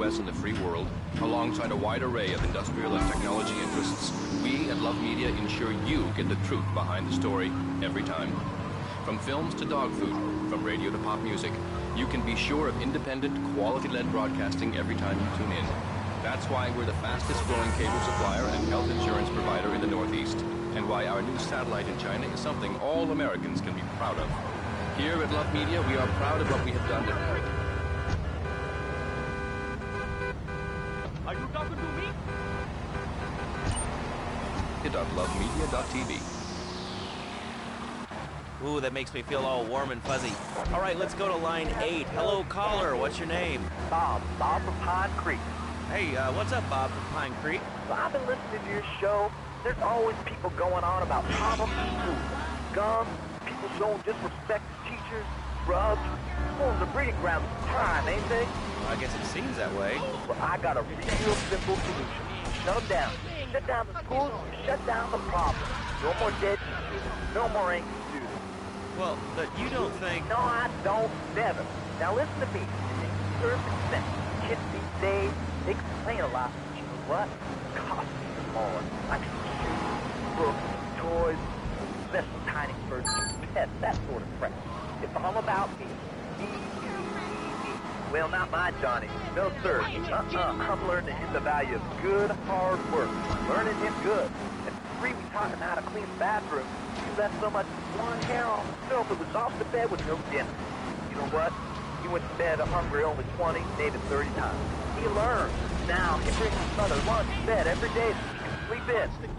U.S. and the free world, alongside a wide array of industrial and technology interests, we at Love Media ensure you get the truth behind the story every time. From films to dog food, from radio to pop music, you can be sure of independent, quality-led broadcasting every time you tune in. That's why we're the fastest-growing cable supplier and health insurance provider in the Northeast, and why our new satellite in China is something all Americans can be proud of. Here at Love Media, we are proud of what we have done to... Are you talking to me? .lovemedia.tv. Ooh, that makes me feel all warm and fuzzy. All right, let's go to line 8. Hello, caller. What's your name? Bob from Pine Creek. Hey, what's up, Bob from Pine Creek? So I've been listening to your show. There's always people going on about problems in school. Guns, people showing disrespect to teachers, drugs. Schools are breeding grounds of crime, ain't they? Well, I guess it seems that way. Well, I got a real simple solution. Shut them down. Shut down the schools, shut down the problem. No more dead teachers, no more angry students. Well, but you don't think... No, I don't. Never. Now listen to me. It makes perfect sense. Kids these days, they complain a lot. But you know what? Costumes are more. Like shoes, books, toys, special tiny birds, pets, that sort of crap. It's all about me. Me. Well, not my Johnny. No, sir. I'm learning him the value of good, hard work. Learning him good. And free me talking how to clean the bathroom. You left so much one hair on himself it was off the bed with no dinner. You know what? He went to bed hungry only 20, maybe 30 times. He learned. Now, he brings his mother lunch to bed every day so she can sleep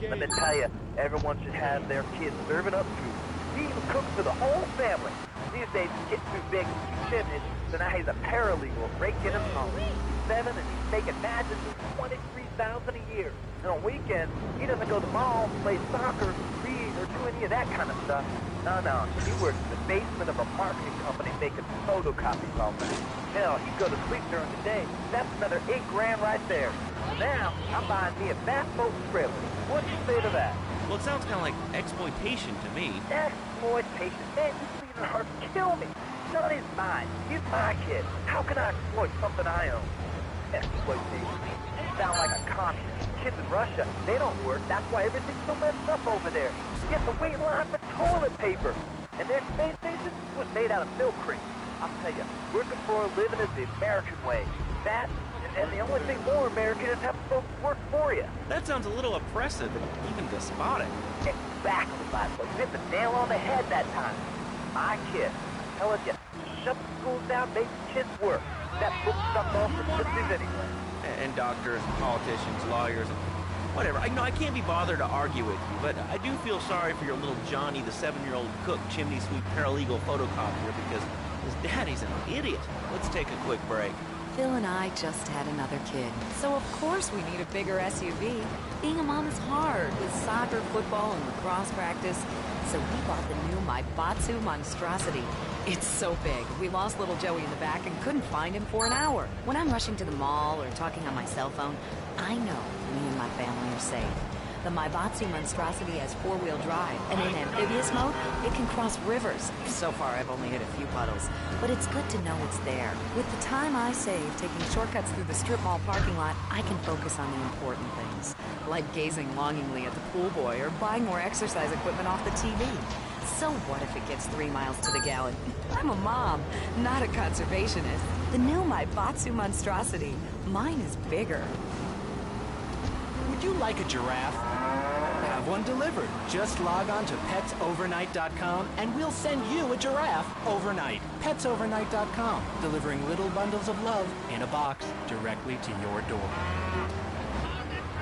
in. Let me tell you, everyone should have their kids serving up food. He even cooks for the whole family. These days, he's getting too big to keep chimneys, so now he's a paralegal breaking his home. He's 7 and he's making matches for $23,000 a year. And on weekends, he doesn't go to the mall, play soccer, read, or do any of that kind of stuff. No. He works in the basement of a marketing company making photocopies all night. Hell, he'd go to sleep during the day. That's another $8 grand right there. So now, I'm buying me a bass boat trailer. What'd you say to that? Well, it sounds kind of like exploitation to me. Exploitation? Man, you please your heart kill me. Johnny's mine. He's my kid. How can I exploit something I own? Exploitation. You sound like a communist. Kids in Russia, they don't work. That's why everything's so messed up over there. You get the wait line for toilet paper. And their space station was made out of milk cream. I'll tell you, working for a living is the American way. That, and the only thing more American is having folks work for you. That sounds a little oppressive and even despotic. Exactly, Laszlo. You hit the nail on the head that time. My kid, telling you, shut the schools down, make the kids work. That book stuff off for pussies anyway. And doctors, and politicians, lawyers, and whatever. I can't be bothered to argue with you, but I do feel sorry for your little Johnny, the 7-year-old cook, chimney sweep, paralegal photocopier, because his daddy's an idiot. Let's take a quick break. Phil and I just had another kid, so of course we need a bigger SUV. Being a mom is hard with soccer, football, and lacrosse practice, so we bought the new Maibatsu Monstrosity. It's so big, we lost little Joey in the back and couldn't find him for an hour. When I'm rushing to the mall or talking on my cell phone, I know me and my family are safe. The Maibatsu Monstrosity has 4-wheel drive, and in amphibious mode, it can cross rivers. So far, I've only hit a few puddles, but it's good to know it's there. With the time I save taking shortcuts through the strip mall parking lot, I can focus on the important things, like gazing longingly at the pool boy or buying more exercise equipment off the TV. So what if it gets 3 miles to the gallon? I'm a mom, not a conservationist. The new Maibatsu Monstrosity. Mine is bigger. Would you like a giraffe? Have one delivered. Just log on to petsovernight.com and we'll send you a giraffe overnight. Petsovernight.com, delivering little bundles of love in a box directly to your door.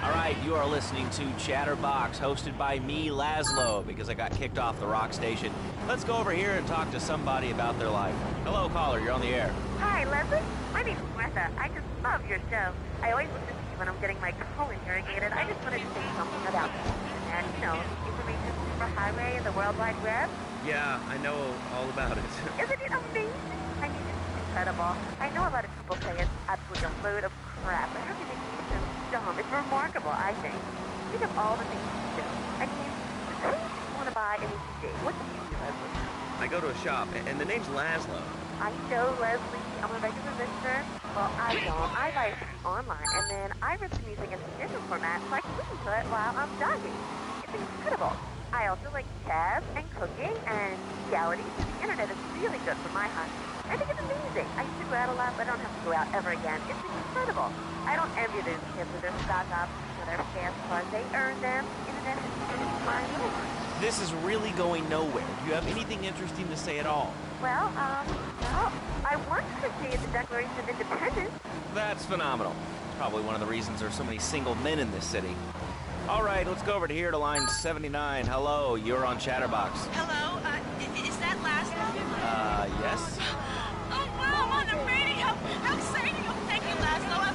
All right, you are listening to Chatterbox, hosted by me, Laszlo, because I got kicked off the rock station. Let's go over here and talk to somebody about their life. Hello, caller, you're on the air. Hi, Leslie. My name's Martha. I just love your show. I always listen to you when I'm getting my colon irrigated. I just wanted to say something about and, information superhighway and the World Wide Web. Yeah, I know all about it. Isn't it amazing? I mean, it's incredible. I know a lot of people say it's absolutely a load of crap, but how can it be so dumb? It's remarkable, I think. Think of all the things you do. I mean, who would want to buy an ACD? What do you do, Leslie? I go to a shop, and the name's Laszlo. I know, Leslie. I'm a regular listener. Well, I don't. I buy CD online, and then I rip the music into digital format so I can listen to it while I'm jogging. It's incredible. I also like chess and cooking and reality, so the internet is really good for my hobby. I think it's amazing. I used to go out a lot, but I don't have to go out ever again. It's incredible. I don't envy those kids with their stock options or their fast cars. They earn them. Internet has changed my life. This is really going nowhere. Do you have anything interesting to say at all? Well, I once created the Declaration of Independence. That's phenomenal. Probably one of the reasons there's so many single men in this city. All right, let's go over to here to line 79. Hello, you're on Chatterbox. Hello, is that Laszlo? Yes? Oh, wow, I'm on the radio. How exciting. Oh, thank you, Laszlo.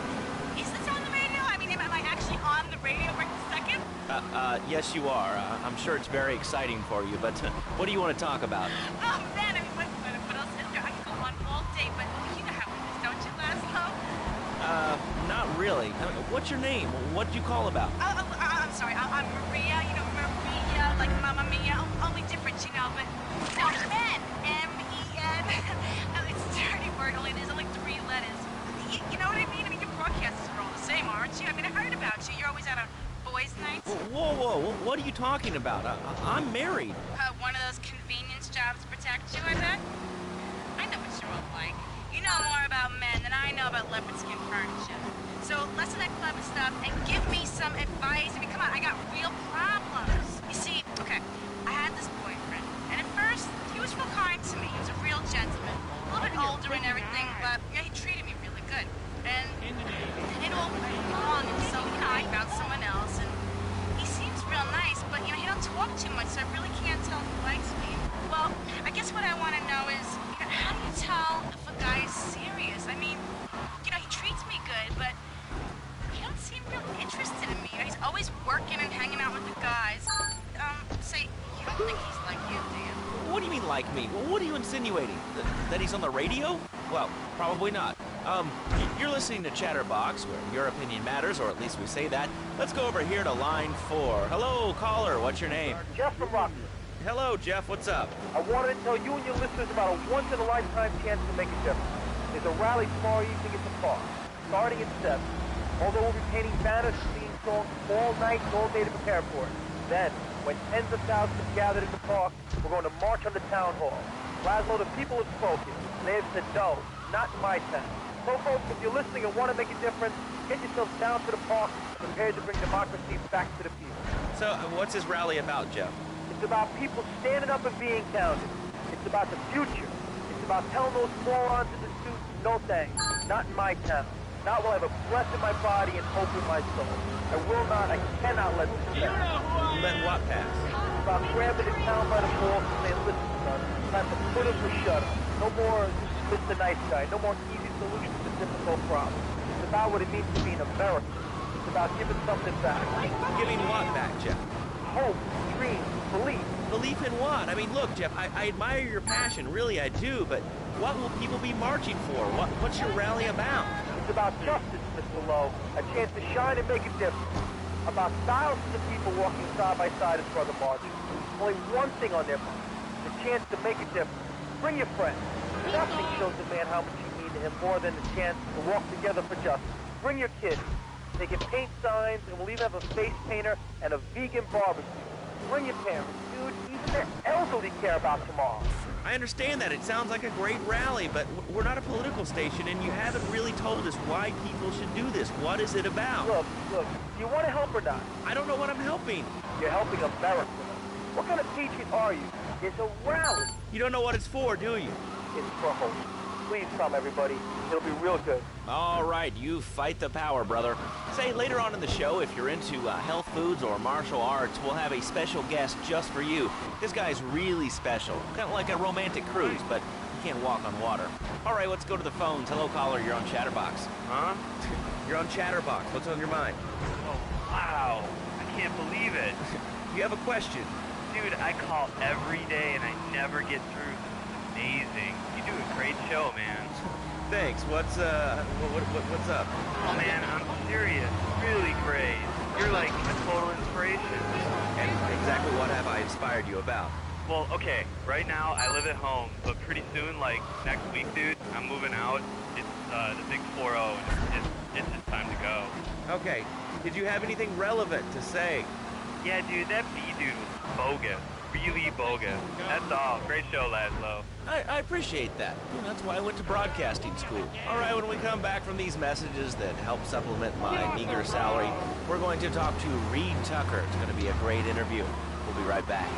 Is this on the radio? I mean, am I actually on the radio right this second? Yes, you are. I'm sure it's very exciting for you, but what do you want to talk about? Oh, man, I mean, what else is there? I can go on all day, but you know how it is, don't you, Laszlo? Not really. What's your name? What do you call about? I'm sorry, I'm Maria, you know, Maria, like Mamma Mia, only different, you know, but no, Men, M-E-N. It's a dirty word, only there's only 3 letters. You know what I mean? I mean, your broadcasters are all the same, aren't you? I mean, I heard about you. You're always out on boys' nights. Whoa, what are you talking about? I'm married. One of those convenience jobs protect you, I bet? I know what you're all like. You know more about men than I know about leopard skin furniture. So less of that clever stuff and give me some advice. I mean, come on, I got real problems. You see, okay, I had this boyfriend, and at first, he was real kind to me. He was a real gentleman, a little bit older and everything, but yeah, he treated me really good. And it all went wrong, and so, you know, I found someone else, and he seems real nice, but, you know, he don't talk too much, so I really can't tell if he likes me. Well, I guess what I want to know is, you know, how do you tell if a guy is serious? I mean, you know, he treats me good, but he don't seem real interested in me. He's always working and hanging out with the guys. Say, you don't think he's like you, do you? What do you mean, like me? What are you insinuating? That he's on the radio? Well, probably not. You're listening to Chatterbox, where your opinion matters, or at least we say that. Let's go over here to line 4. Hello, caller. What's your name? Jeff from Rockford. Hello, Jeff. What's up? I wanted to tell you and your listeners about a once-in-a-lifetime chance to make a difference. There's a rally tomorrow evening at the park, starting at 7. Although we'll be painting banners and singing songs all night and all day to prepare for it. Then, when tens of thousands have gathered in the park, we're going to march on the town hall. Laszlo, the people have spoken. They have said no, not in my town. So, folks, if you're listening and want to make a difference, get yourselves down to the park and prepare to bring democracy back to the people. So, what's this rally about, Jeff? It's about people standing up and being counted. It's about the future. It's about telling those morons in the suits, no thanks. Not in my town. Not while I have a breath in my body and hope in my soul. I cannot let this pass. Let what pass? It's about grabbing the town by the balls and saying, listen, son, time to put up or shut up. No more Mr. Nice Guy. No more easy solutions to difficult problems. It's about what it means to be an American. It's about giving something back. Giving what back, Jeff? Hope, dreams, belief. Belief in what? I mean, look, Jeff, I admire your passion, really I do, but what will people be marching for? What's your rally about? It's about justice, Mr. Lowe. A chance to shine and make a difference. About thousands of people walking side by side in front of the march. Only one thing on their mind. The chance to make a difference. Bring your friends. Nothing shows a man how much you mean to him more than the chance to walk together for justice. Bring your kids. They can paint signs, and we'll even have a face painter and a vegan barbecue. Bring your parents, dude. Even the elderly care about tomorrow. I understand that. It sounds like a great rally, but we're not a political station, and you haven't really told us why people should do this. What is it about? Look, do you want to help or not? I don't know what I'm helping. You're helping America. What kind of patriot are you? It's a rally. You don't know what it's for, do you? It's for hope. Please come, everybody. It'll be real good. All right, you fight the power, brother. Say, later on in the show, if you're into health foods or martial arts, we'll have a special guest just for you. This guy's really special. Kind of like a romantic cruise, but you can't walk on water. All right, let's go to the phones. Hello, caller. You're on Chatterbox. Huh? You're on Chatterbox. What's on your mind? Oh, wow. I can't believe it. You have a question. Dude, I call every day and I never get through. This is amazing. You do a great show, man. Thanks. What's up? Oh, man, I'm serious. Really great. You're like a total inspiration. And exactly what have I inspired you about? Well, okay, right now I live at home, but pretty soon, like next week, dude, I'm moving out. It's the big 4-0, and it's just time to go. Okay, did you have anything relevant to say? Yeah, dude, that B dude was bogus. Really bogus. That's all. Great show, Laszlo. I appreciate that. That's why I went to broadcasting school. All right, when we come back from these messages that help supplement my meager salary, we're going to talk to Reed Tucker. It's going to be a great interview. We'll be right back.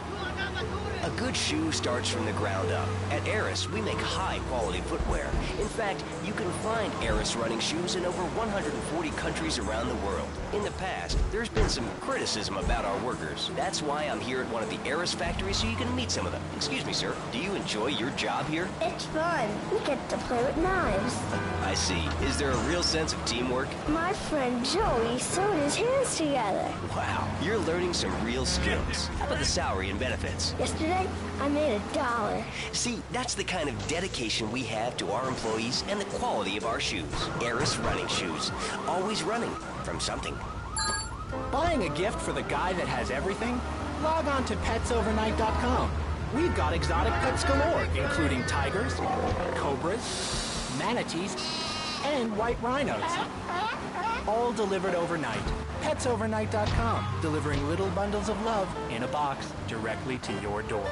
A good shoe starts from the ground up. At Eris, we make high-quality footwear. In fact, you can find Eris running shoes in over 140 countries around the world. In the past, there's been some criticism about our workers. That's why I'm here at one of the Eris factories so you can meet some of them. Excuse me, sir. Do you enjoy your job here? It's fun. We get to play with knives. I see. Is there a real sense of teamwork? My friend Joey sewed his hands together. Wow, you're learning some real skills. How about the salary and benefits? Yesterday, I made $1. See, that's the kind of dedication we have to our employees and the quality of our shoes. Eris running shoes. Always running from something. Buying a gift for the guy that has everything? Log on to petsovernight.com. We've got exotic pets galore, including tigers, cobras, manatees, and white rhinos. All delivered overnight. petsovernight.com, delivering little bundles of love in a box directly to your door.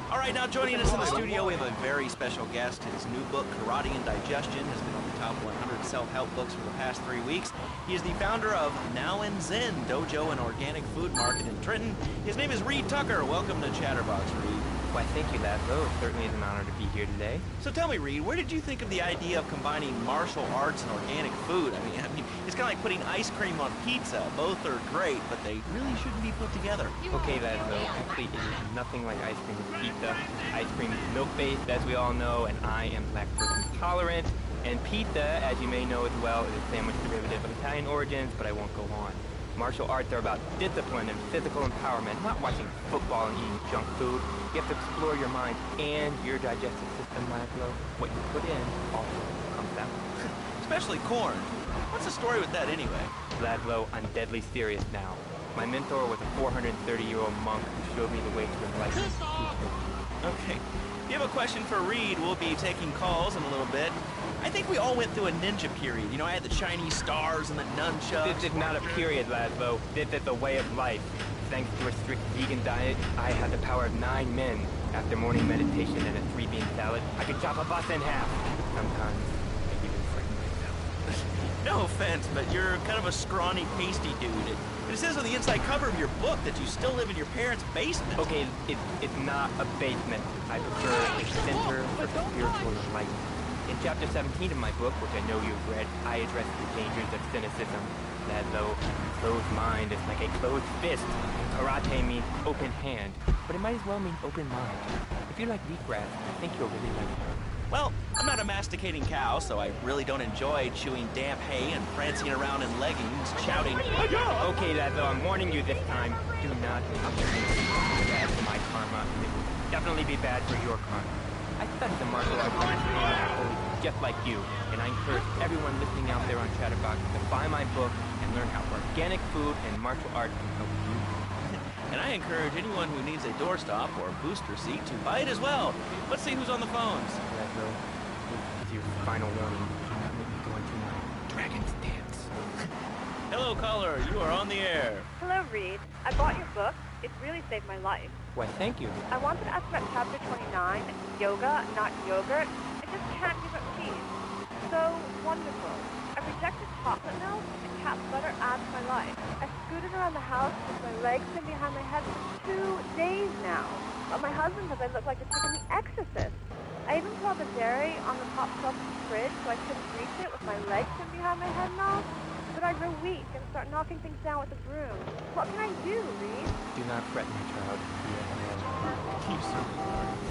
All right, now joining us in the studio, we have a very special guest. His new book, Karate and Digestion, has been on the top 100 self-help books for the past 3 weeks. He is the founder of Now and Zen Dojo and Organic Food Market in Trenton. His name is Reed Tucker. Welcome to Chatterbox, Reed. Why, thank you, Laszlo. It certainly is an honor to be here today. So tell me, Reed, where did you think of the idea of combining martial arts and organic food? I mean, it's kind of like putting ice cream on pizza. Both are great, but they really shouldn't be put together. Okay, Laszlo. Actually, it is nothing like ice cream with pizza. Ice cream is milk-based, as we all know, and I am lactose intolerant. And pizza, as you may know as well, is a sandwich derivative of Italian origins, but I won't go on. Martial arts are about discipline and physical empowerment, not watching football and eating junk food. You have to explore your mind and your digestive system, Laszlo. What you put in also comes out. Especially corn. What's the story with that anyway? Laszlo, I'm deadly serious now. My mentor was a 430-year-old monk who showed me the way to enlightenment. Okay. If you have a question for Reed, we'll be taking calls in a little bit. I think we all went through a ninja period. You know, I had the Chinese stars and the nunchucks. This is not a period, Laszlo. This is a way of life. Thanks to a strict vegan diet, I had the power of 9 men. After morning meditation and a 3-bean salad, I could chop a bus in half. Sometimes, I even frighten myself. No offense, but you're kind of a scrawny, pasty dude. It says on the inside cover of your book that you still live in your parents' basement. Okay, it's not a basement. I prefer a center for spiritual enlightenment. In chapter 17 of my book, which I know you've read, I address the dangers of cynicism. Laszlo, closed mind is like a closed fist. Karate means open hand, but it might as well mean open mind. If you like wheatgrass, I think you'll really like it. Well, I'm not a masticating cow, so I really don't enjoy chewing damp hay and prancing around in leggings, shouting, Okay, Laszlo, I'm warning you this time. Do not add to my karma. It will definitely be bad for your karma. I studied the martial arts just like you, and I encourage everyone listening out there on Chatterbox to buy my book and learn how organic food and martial arts can help you. And I encourage anyone who needs a doorstop or booster seat to buy it as well. Let's see who's on the phones. Laszlo, this is your final warning. Do not make me go into my dragon's dance. Hello, caller. You are on the air. Hello, Reed. I bought your book. It really saved my life. Why, thank you. I wanted to ask about chapter 29, yoga, not yogurt. I just can't give up cheese. So wonderful. I rejected chocolate milk, and cat butter adds my life. I scooted around the house with my legs pinned behind my head for 2 days now. But my husband says I look like the chick in The Exorcist. I even put all the dairy on the top shelf of the fridge so I couldn't reach it with my legs pinned behind my head now. But I grow weak and start knocking things down with a broom. What can I do, Reed? Do not fret, my child.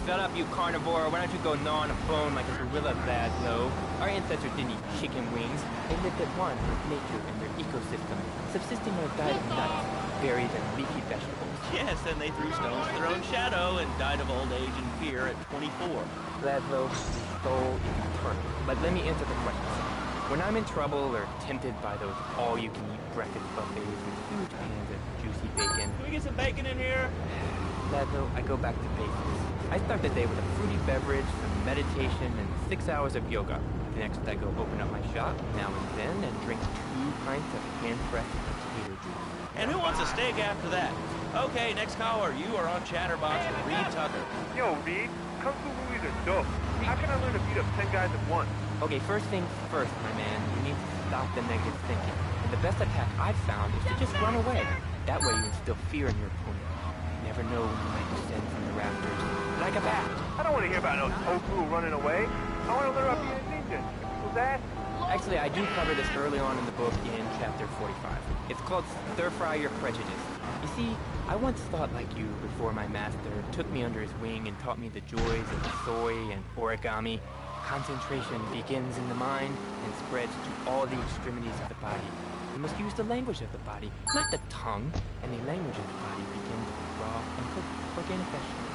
Shut up, you carnivore. Why don't you go gnaw on a bone like a gorilla, Laszlo? Our ancestors didn't eat chicken wings. They lived at one with nature and their ecosystem, subsisting on a diet of nuts, berries, and leafy vegetables. Yes, and they threw stones to their own shadow and died of old age and fear at 24. Laszlo, the soul is eternal. But let me answer the question. When I'm in trouble or tempted by those all-you-can-eat breakfast buffets with huge pans of juicy bacon, Can we get some bacon in here? Laszlo, I go back to basics. I start the day with a fruity beverage, some meditation, and 6 hours of yoga. Next, I go open up my shop, now and then, and drink 2 pints of hand-pressed potato juice. And who wants a steak after that? Okay, next caller. You are on Chatterbox with Reed Tucker. Yo, Reed, Kung Fu movies are dope. How can I learn to beat up 10 guys at once? Okay, first things first, my man. You need to stop the negative thinking. And the best attack I've found is to just run away. That way you instill fear in your opponent. You never know when you might descend from the rafters like a bat. I don't want to hear about no tofu running away. I want to learn about being a ninja. Who's that? Actually, I do cover this early on in the book in chapter 45. It's called Stir Fry Your Prejudice. You see, I once thought like you before my master took me under his wing and taught me the joys of soy and origami. Concentration begins in the mind and spreads to all the extremities of the body. You must use the language of the body, not the tongue, and the language of the body begins with raw and cooked organic vegetables.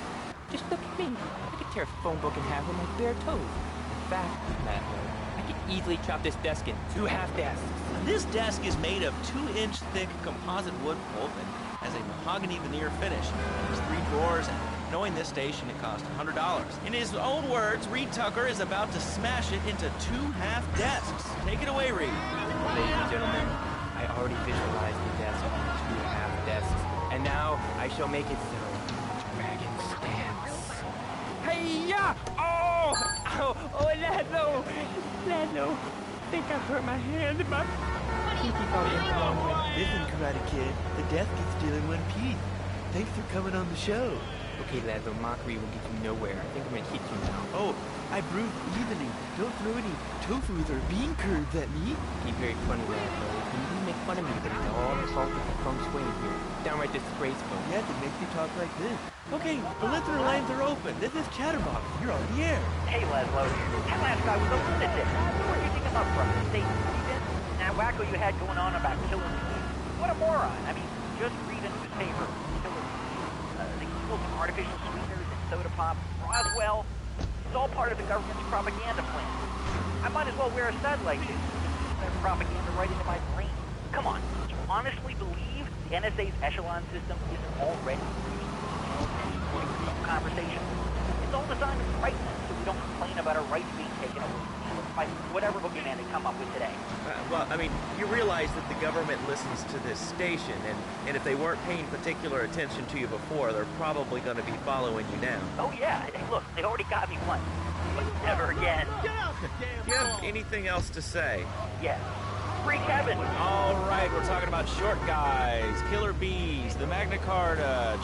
Just look at me. I could tear a phone book in half with my bare toes. In fact, I could easily chop this desk in 2 half desks. This desk is made of 2-inch thick composite wood pulp and has a mahogany veneer finish. There's 3 drawers, and knowing this station, it cost $100. In his own words, Reed Tucker is about to smash it into 2 half desks. Take it away, Reed. Ladies and gentlemen, I already visualized the desk on 2 half desks, and now I shall make it so. Dragon stance. Hey-ya! Oh! Ow! Oh, Laszlo! Laszlo! I think I hurt my hand and my pinky probably in the wrong way. Listen, Karate Kid, the death gets still in one piece. Thanks for coming on the show. Okay, Laszlo, mockery will get you nowhere. I think I'm gonna hit you now. Oh, I brewed evening. Don't throw any tofus or bean curds at me. Be very funny, Laszlo. You make fun of me, but it's all the fault of the feng shui here. Downright disgraceful. Yeah, it makes you talk like this. Okay, the listener lines are open. This is Chatterbox. You're on the air. Hey, Laszlo. That last guy was a lunatic. Where do you think him up from? State defense? That wacko you had going on about killing bees? What a moron. I mean, just read a newspaper. Killer bees. The evils of artificial sweeteners and soda pop. Roswell. It's all part of the government's propaganda plan. I might as well wear a stud like this. Their propaganda right into my brain. Come on. You honestly believe the NSA's echelon system isn't already producing conversation? It's all designed to frighten us so we don't complain about our rights being taken away by whatever boogeyman they come up with today. Well, I mean, you realize that the government listens to this station, and if they weren't paying particular attention to you before, they're probably going to be following you now. Oh, yeah. Look, they already got me once. But never again. Do you have anything else to say? Yeah. Free Kevin. All right, we're talking about short guys, killer bees, the Magna Carta,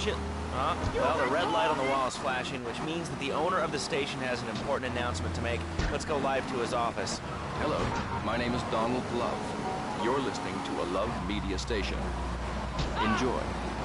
well, the red light on the wall is flashing, which means that the owner of the station has an important announcement to make. Let's go live to his office. Hello, my name is Donald Love. You're listening to a Love Media station. Enjoy.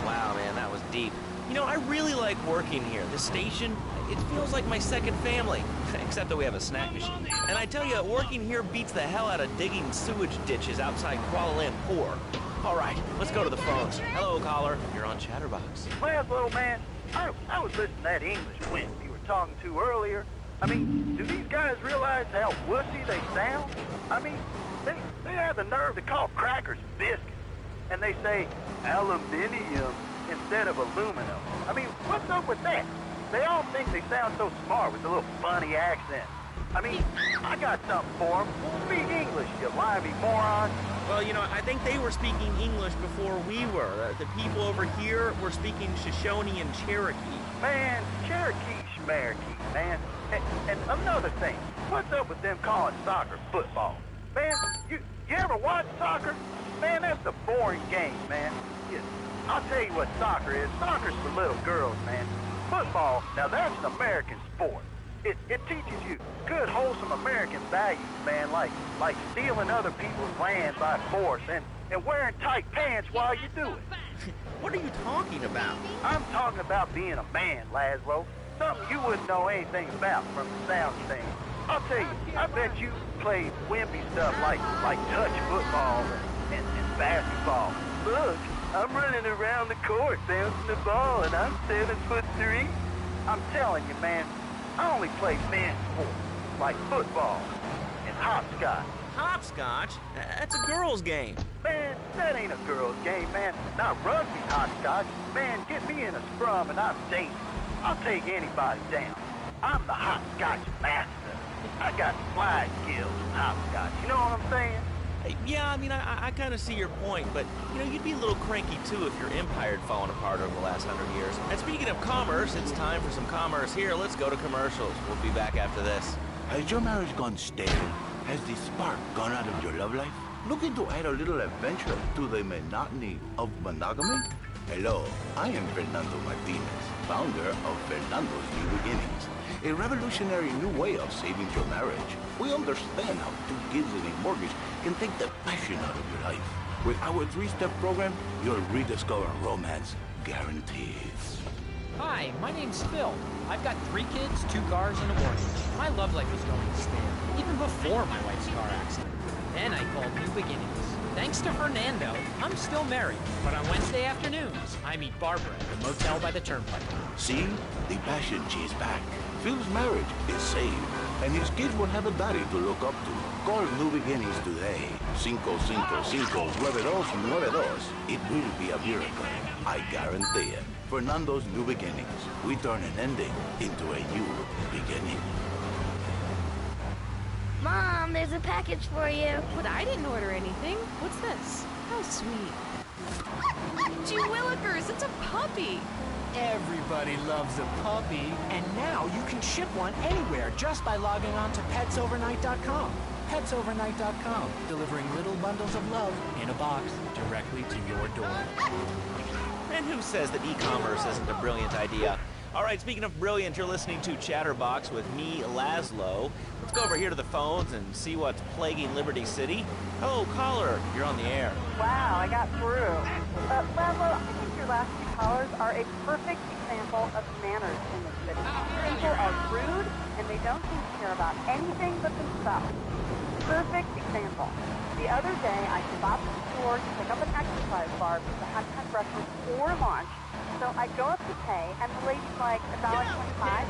Wow, man, that was deep. You know, I really like working here. This station, it feels like my second family. Except that we have a snack machine. And I tell you, working here beats the hell out of digging sewage ditches outside Kuala Lumpur. All right, let's go to the phones. Hello, caller. You're on Chatterbox. Well, little man, I was listening to that English wimp you were talking to earlier. I mean, do these guys realize how wussy they sound? I mean, they have the nerve to call crackers biscuits. And they say aluminium instead of aluminum. I mean, what's up with that? They all think they sound so smart with a little funny accent. I mean, I got something for them. Speak English, you lively moron. Well, you know, I think they were speaking English before we were. The people over here were speaking Shoshone and Cherokee. Man, Cherokee schmarokee, man. And another thing, what's up with them calling soccer football? Man, you ever watch soccer? Man, that's a boring game, man. I'll tell you what soccer is. Soccer's for little girls, man. Football, now that's an American sport. It teaches you good, wholesome American values, man, like stealing other people's land by force and wearing tight pants while you do it. What are you talking about? I'm talking about being a man, Laszlo. Something you wouldn't know anything about from the sound thing. I'll tell you, I bet you played wimpy stuff like touch football and basketball. Look, I'm running around the court bouncing the ball, and I'm 7'3". I'm telling you, man, I only play men's sports, like football and hopscotch. Hopscotch? That's a girl's game. Man, that ain't a girl's game, man. Now rugby hopscotch. Man, get me in a scrum and I'm dangerous. I'll take anybody down. I'm the hopscotch master. I got fly skills in hopscotch. You know what I'm saying? Yeah, I mean, I kind of see your point, but, you know, you'd be a little cranky, too, if your empire had fallen apart over the last 100 years. And speaking of commerce, it's time for some commerce here. Let's go to commercials. We'll be back after this. Has your marriage gone stale? Has the spark gone out of your love life? Looking to add a little adventure to the monotony of monogamy? Hello, I am Fernando Martinez, founder of Fernando's New Beginnings, a revolutionary new way of saving your marriage. We understand how 2 kids and a mortgage can take the passion out of your life. With our 3-step program, you'll rediscover romance guaranteed. Hi, my name's Phil. I've got 3 kids, 2 cars, and a mortgage. My love life was going to stale, even before my wife's car accident. Then I called New Beginnings. Thanks to Fernando, I'm still married. But on Wednesday afternoons, I meet Barbara at the motel by the turnpike. See? The passion is back. Phil's marriage is saved, and his kids will have a daddy to look up to. Call New Beginnings today. 555-9292. It will be a miracle. I guarantee it. Fernando's New Beginnings. We turn an ending into a new beginning. Mom, there's a package for you. But I didn't order anything. What's this? How sweet. Gee Willikers, it's a puppy. Everybody loves a puppy. And now you can ship one anywhere just by logging on to petsovernight.com. Petsovernight.com, delivering little bundles of love in a box directly to your door. And who says that e-commerce isn't a brilliant idea? All right, speaking of brilliant, you're listening to Chatterbox with me, Laszlo. Let's go over here to the phones and see what's plaguing Liberty City. Hello, caller. You're on the air. Wow, I got through. Laszlo, I think your last 2 callers are a perfect example of manners in this city. People are rude, and they don't seem to care about anything but themselves. Perfect example. The other day, I stopped at the store to pick up an exercise bar because I hadn't had breakfast or lunch. So I go up to pay, and the lady's like, $1.25.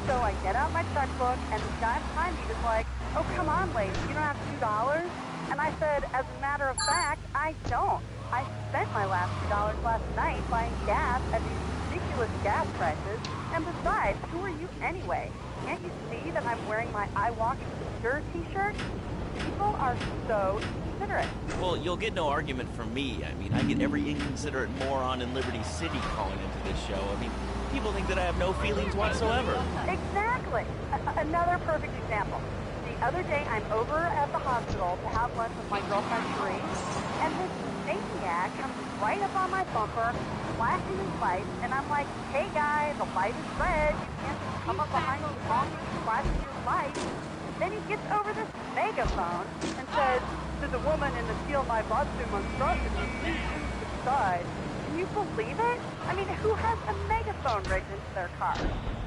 So I get out my checkbook, and the guy behind me is like, oh, come on, lady, you don't have $2? And I said, as a matter of fact, I don't. I spent my last $2 last night buying gas at these ridiculous gas prices. And besides, who are you anyway? Can't you see that I'm wearing my I Walk Secure t-shirt? People are so inconsiderate. Well, you'll get no argument from me. I mean, I get every inconsiderate moron in Liberty City calling into this show. I mean, people think that I have no feelings whatsoever. Exactly. Another perfect example. The other day, I'm over at the hospital to have lunch with my girlfriend, Sheree, and this maniac comes right up on my bumper, flashing his lights, and I'm like, hey, guy, the light is red. You can't just come up behind me honking and flashing your lights. Then he gets over this megaphone and says, to the woman in the Steal My Batsu monstrosity, please move to the side. Can you believe it? I mean, who has a megaphone rigged into their car?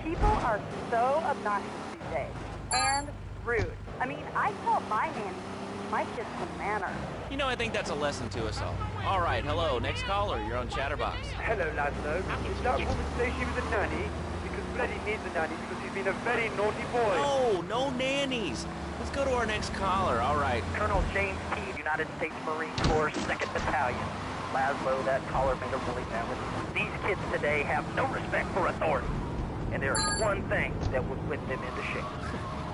People are so obnoxious these days. And rude. I mean, I taught my nanny to teach my kids some manners. You know, I think that's a lesson to us all. All right, hello, next caller, you're on Chatterbox. Hello, Laszlo. Did that woman say she was a nanny? Because Freddie needs a nanny because he's been a very naughty boy. No, no nannies. Let's go to our next caller, all right. Colonel James Teed, United States Marine Corps, 2nd Battalion. Laszlo, that caller made a really valid. These kids today have no respect for authority. And there is one thing that would whip them into shape.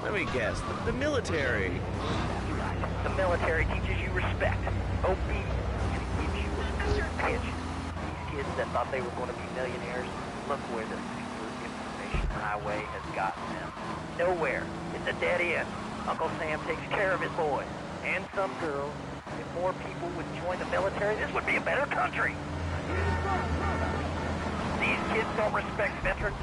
Let me guess, the military. That's right. The military teaches you respect, obedience, and it gives you a good pitch. These kids that thought they were going to be millionaires, look where the secret information highway has gotten them. Nowhere. It's a dead end. Uncle Sam takes care of his boys and some girls. If more people would join the military, this would be a better country. These kids don't respect veterans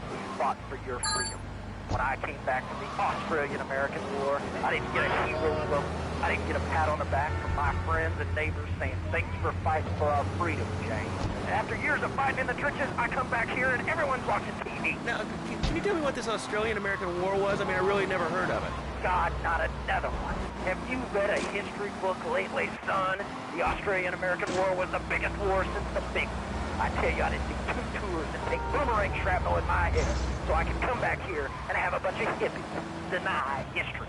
who fought for your freedom. When I came back from the Australian-American War, I didn't get a hero vote. I didn't get a pat on the back from my friends and neighbors saying, thanks for fighting for our freedom, James. And after years of fighting in the trenches, I come back here and everyone's watching TV. Now, can you tell me what this Australian-American War was? I mean, I really never heard of it. God, not another one. Have you read a history book lately, son? The Australian-American War was the biggest war since the big one. I tell you, I didn't do 2 tours and take boomerang shrapnel in my head so I can come back here and have a bunch of hippies deny history.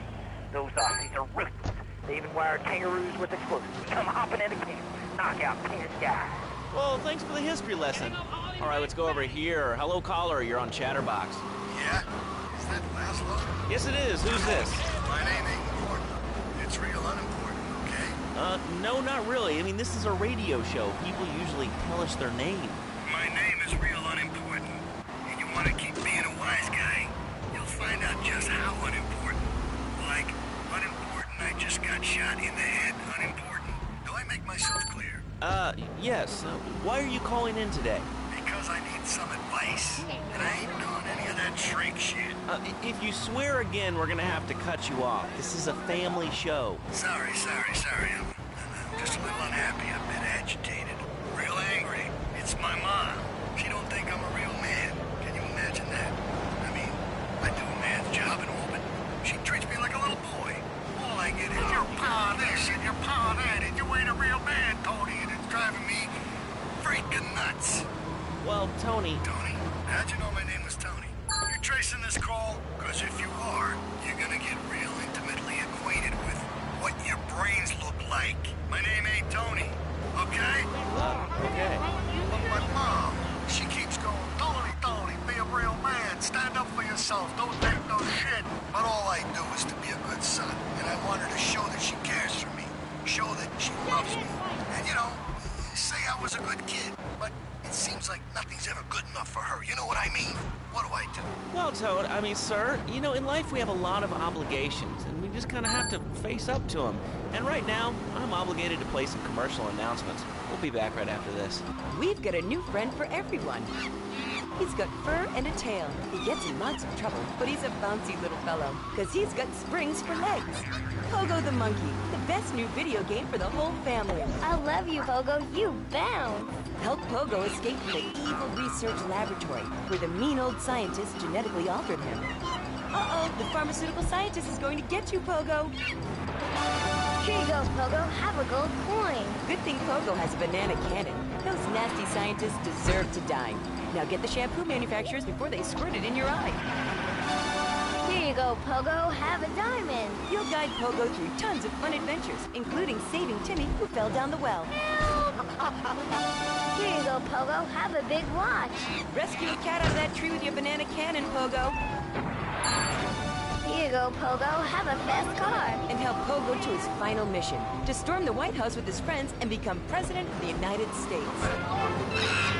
Those Aussies are ruthless. They even wired kangaroos with explosives. Come hopping into camp, knock out 10 guys. Well, thanks for the history lesson. All right, let's go over here. Hello, caller. You're on Chatterbox. Yeah? Is that Laszlo? Yes, it is. Who's this? My name ain't important. It's real unimportant, okay? No, not really. I mean, this is a radio show. People usually tell us their name. My name is real unimportant. And you want to keep being a wise guy, you'll find out just how unimportant. Like, unimportant, I just got shot in the head. Unimportant. Do I make myself clear? Yes. Why are you calling in today? Because I need some advice. And I ain't doing any of that shrink shit. If you swear again, we're gonna have to cut you off. This is a family show. Sorry. I'm just a little unhappy. I'm a bit agitated. Real angry. It's my mom. She don't think I'm a real man. Can you imagine that? I mean, I do a man's job and all, but she treats me like a little boy. All I get is your pa this and your pa that, and you ain't a real man, Tony, and it's driving me freaking nuts. Well, Tony... Tony? How'd you know my name was Tony? You're tracing this call? Because if you are, you're gonna get real intimately acquainted with what your brains look like. My name ain't Tony, okay? Okay. But my mom, she keeps going, Tony, be a real man. Stand up for yourself. Don't take no shit. But all I do is to be a good son. And I want her to show that she cares for me. Show that she loves me. And, you know, say I was a good kid. But it seems like nothing's ever good enough for her. You know what I mean? What do I do? Well, Toad, I mean, sir, you know, in life we have a lot of obligations, and we just kind of have to face up to them. And right now, I'm obligated to play some commercial announcements. We'll be back right after this. We've got a new friend for everyone. He's got fur and a tail. He gets in lots of trouble, but he's a bouncy little fellow, because he's got springs for legs. Pogo the Monkey, the best new video game for the whole family. I love you, Pogo. You bounce. Help Pogo escape from the evil research laboratory, where the mean old scientist genetically altered him. Uh-oh, the pharmaceutical scientist is going to get you, Pogo. Here you go, Pogo. Have a gold coin. Good thing Pogo has a banana cannon. Those nasty scientists deserve to die. Now get the shampoo manufacturers before they squirt it in your eye. Here you go, Pogo. Have a diamond. You'll guide Pogo through tons of fun adventures, including saving Timmy, who fell down the well. Here you go, Pogo. Have a big watch. Rescue a cat out of that tree with your banana cannon, Pogo. Here you go, Pogo. Have a fast car. And help Pogo to his final mission, to storm the White House with his friends and become President of the United States.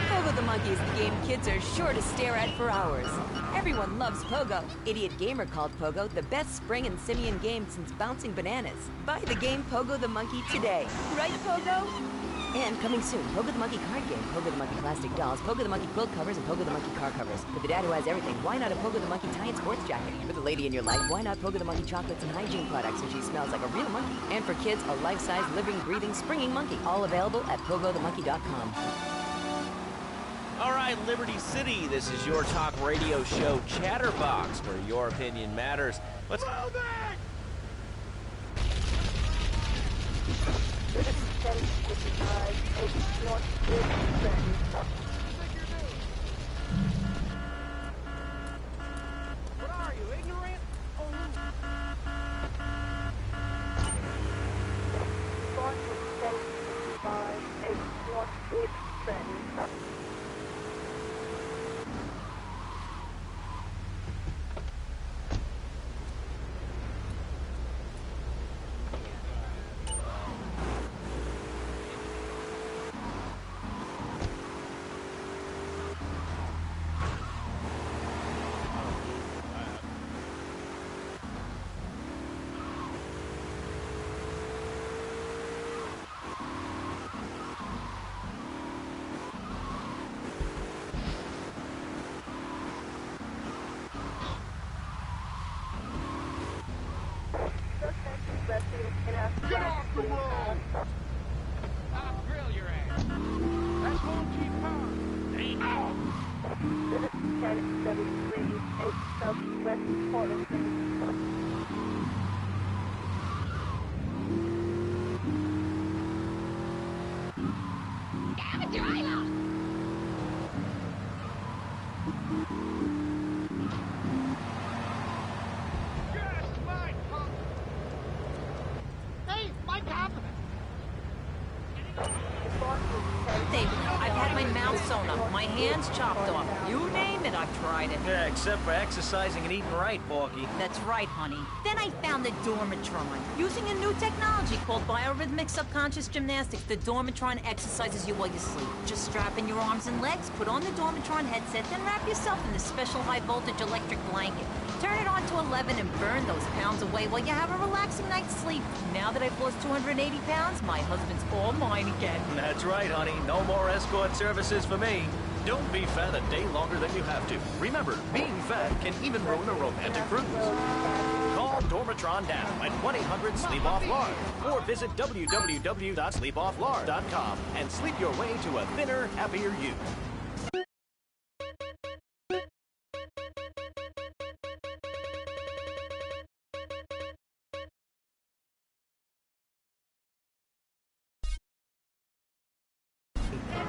Pogo the Monkey is the game kids are sure to stare at for hours. Everyone loves Pogo. Idiot Gamer called Pogo the best spring and simian game since bouncing bananas. Buy the game Pogo the Monkey today. Right, Pogo? And coming soon, Pogo the Monkey card game, Pogo the Monkey plastic dolls, Pogo the Monkey quilt covers, and Pogo the Monkey car covers. For the dad who has everything, why not a Pogo the Monkey tie and sports jacket? For the lady in your life, why not Pogo the Monkey chocolates and hygiene products so she smells like a real monkey? And for kids, a life-size, living, breathing, springing monkey. All available at PogoTheMonkey.com. All right, Liberty City, this is your talk radio show Chatterbox, where your opinion matters. Let's... What are you, ignorant? Get off the road! I'll grill your ass. That's Monkey Pond. Hey, now! 1073, 8 Southwest Portland. Damn it, driver! Just my punk! Hey, David, I've had my mouth sewn up, my hands chopped off. You name it, I've tried it. Yeah, except for exercising and eating right, Borky. That's right, honey. Then I found the Dormitron. Using a new technology called biorhythmic subconscious gymnastics, the Dormitron exercises you while you sleep. Just strap in your arms and legs, put on the Dormitron headset, then wrap yourself in this special high-voltage electric blanket. Turn it on to 11 and burn those pounds away while you have a relaxing night's sleep. Now that I've lost 280 pounds, my husband's all mine again. That's right, honey. No more escort services for me. Don't be fat a day longer than you have to. Remember, being fat can even ruin a romantic cruise. Call Dormitron now at 1-800-SLEEP-OFF-LARD or visit www.sleepofflard.com and sleep your way to a thinner, happier you.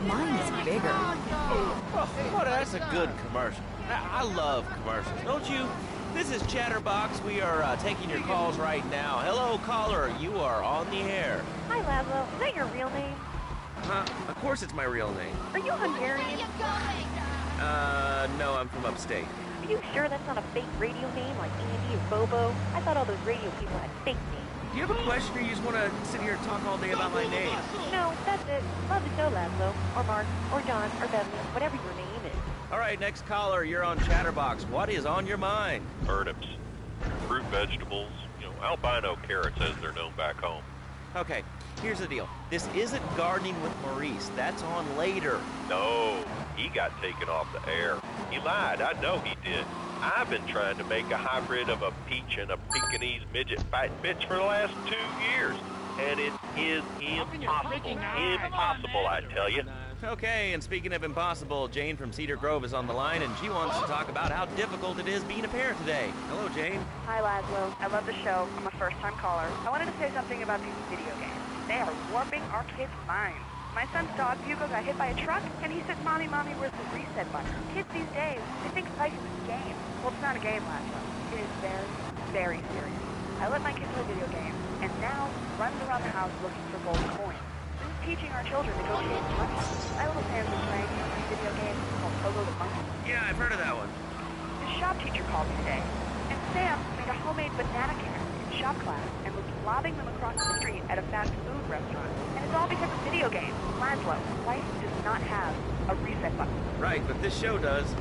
Mine's bigger. Oh, that's a good commercial. I love commercials, don't you? This is Chatterbox. We are taking your calls right now. Hello, caller. You are on the air. Hi, Laszlo. Is that your real name? Of course it's my real name. Are you Hungarian? No, I'm from upstate. Are you sure that's not a fake radio name like Andy or Bobo? I thought all those radio people had fake names. Do you have a question or you just want to sit here and talk all day about my name? No, that's it. Love the show, Laszlo. Or Mark, or John, or Beverly, whatever your name is. All right, next caller, you're on Chatterbox. What is on your mind? Turnips, fruit, vegetables, albino carrots as they're known back home. Okay, here's the deal. This isn't Gardening with Maurice. That's on later. No, he got taken off the air. He lied. I know he did. I've been trying to make a hybrid of a peach and a Pekingese midget fighting bitch for the last 2 years. And it is impossible. Impossible, I tell you. Okay, and speaking of impossible, Jane from Cedar Grove is on the line, and she wants to talk about how difficult it is being a parent today. Hello, Jane. Hi, Laszlo. I love the show. I'm a first-time caller. I wanted to say something about these video games. They are warping our kids' minds. My son's dog, Hugo, got hit by a truck, and he said, Mommy, where's the reset button? Kids these days, they think life is a game. Well, it's not a game, Laszlo. It is very, very serious. I let my kids play video games, and now runs around the house looking for gold coins. This is teaching our children negotiating money. My little Sam's been playing a video game called Pogo the Monkey. Yeah, I've heard of that one. The shop teacher called me today, and Sam made a homemade banana can in shop class and was lobbing them across the street at a fast food restaurant. And it's all because of video games. Laszlo, life does not have a reset button. Right, but this show does.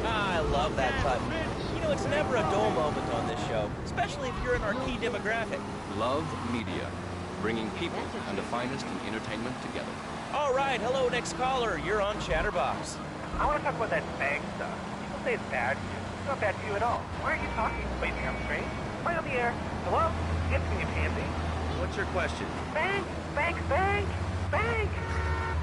I love that button. You know, it's never a dull moment on this show, especially if you're in our key demographic. Love Media, bringing people and the finest in entertainment together. All right, hello, next caller. You're on Chatterbox. I want to talk about that bang stuff. People say it's bad. It's not bad for you at all. Why aren't you talking? Wait, you think I'm strange? Am I on the air? Hello? Answer me, you pansy. What's your question? Bang! Bang! Bang! Bang!